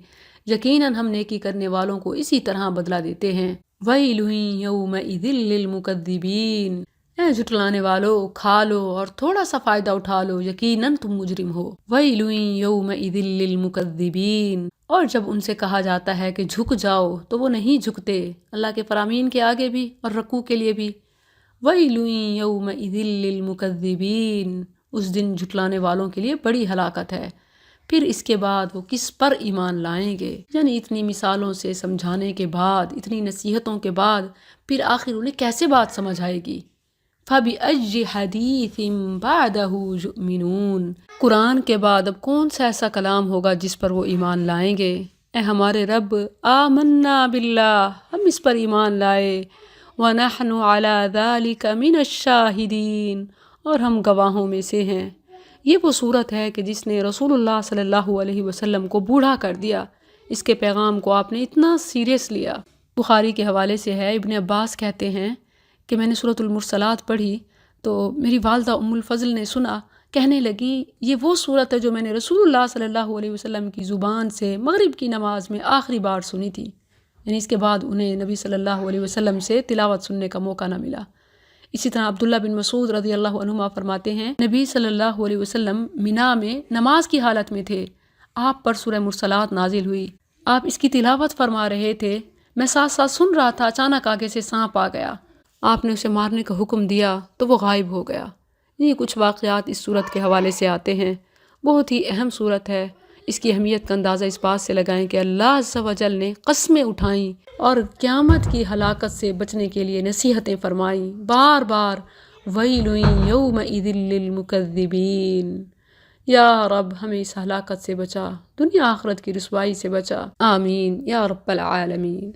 یقیناً ہم نیکی کرنے والوں کو اسی طرح بدلہ دیتے ہیں۔ وَيْلٌ يَوْمَئِذٍ لِّلْمُكَذِّبِينَ، اے جھٹلانے والو، کھا لو اور تھوڑا سا فائدہ اٹھا لو، یقیناً تم مجرم ہو۔ وَيْلٌ يَوْمَئِذٍ لِّلْمُكَذِّبِينَ، اور جب ان سے کہا جاتا ہے کہ جھک جاؤ تو وہ نہیں جھکتے، اللہ کے فرامین کے آگے بھی اور رکوع کے لیے بھی۔ وَيْلٌ يَوْمَئِذٍ لِّلْمُكَذِّبِينَ، اس دن جھٹلانے والوں کے لیے بڑی ہلاکت ہے۔ پھر اس کے بعد وہ کس پر ایمان لائیں گے؟ یعنی اتنی مثالوں سے سمجھانے کے بعد، اتنی نصیحتوں کے بعد، پھر آخر انہیں کیسے بات سمجھ آئے گی؟ فَبِأَيِّ حَدِيثٍ بَعْدَهُ يُؤْمِنُونَ، قرآن کے بعد اب کون سا ایسا کلام ہوگا جس پر وہ ایمان لائیں گے؟ اے ہمارے رب، آمنا باللہ، ہم اس پر ایمان لائے، وَنَحْنُ عَلَى ذَلِكَ مِنَ الشَّاهِدِينَ، اور ہم گواہوں میں سے ہیں۔ یہ وہ صورت ہے کہ جس نے رسول اللہ صلی اللہ علیہ وسلم کو بوڑھا کر دیا، اس کے پیغام کو آپ نے اتنا سیریس لیا۔ بخاری کے حوالے سے ہے، ابن عباس کہتے ہیں کہ میں نے سورۃ المرسلات پڑھی تو میری والدہ ام الفضل نے سنا، کہنے لگی یہ وہ صورت ہے جو میں نے رسول اللہ صلی اللہ علیہ وسلم کی زبان سے مغرب کی نماز میں آخری بار سنی تھی، یعنی اس کے بعد انہیں نبی صلی اللہ علیہ وسلم سے تلاوت سننے کا موقع نہ ملا۔ اسی طرح عبداللہ بن مسعود رضی اللہ عنہما فرماتے ہیں، نبی صلی اللہ علیہ وسلم مینا میں نماز کی حالت میں تھے، آپ پر سورہ مرسلات نازل ہوئی، آپ اس کی تلاوت فرما رہے تھے، میں ساتھ ساتھ سن رہا تھا، اچانک آگے سے سانپ آ گیا، آپ نے اسے مارنے کا حکم دیا تو وہ غائب ہو گیا۔ یہ کچھ واقعات اس صورت کے حوالے سے آتے ہیں، بہت ہی اہم صورت ہے۔ اس کی اہمیت کا اندازہ اس بات سے لگائیں کہ اللہ عز و جل نے قسمیں اٹھائیں اور قیامت کی ہلاکت سے بچنے کے لیے نصیحتیں فرمائیں بار بار۔ وَيْلٌ يَوْمَئِذٍ لِّلْمُكَذِّبِينَ، یا رب ہمیں اس ہلاکت سے بچا، دنیا آخرت کی رسوائی سے بچا، آمین یا رب العالمین۔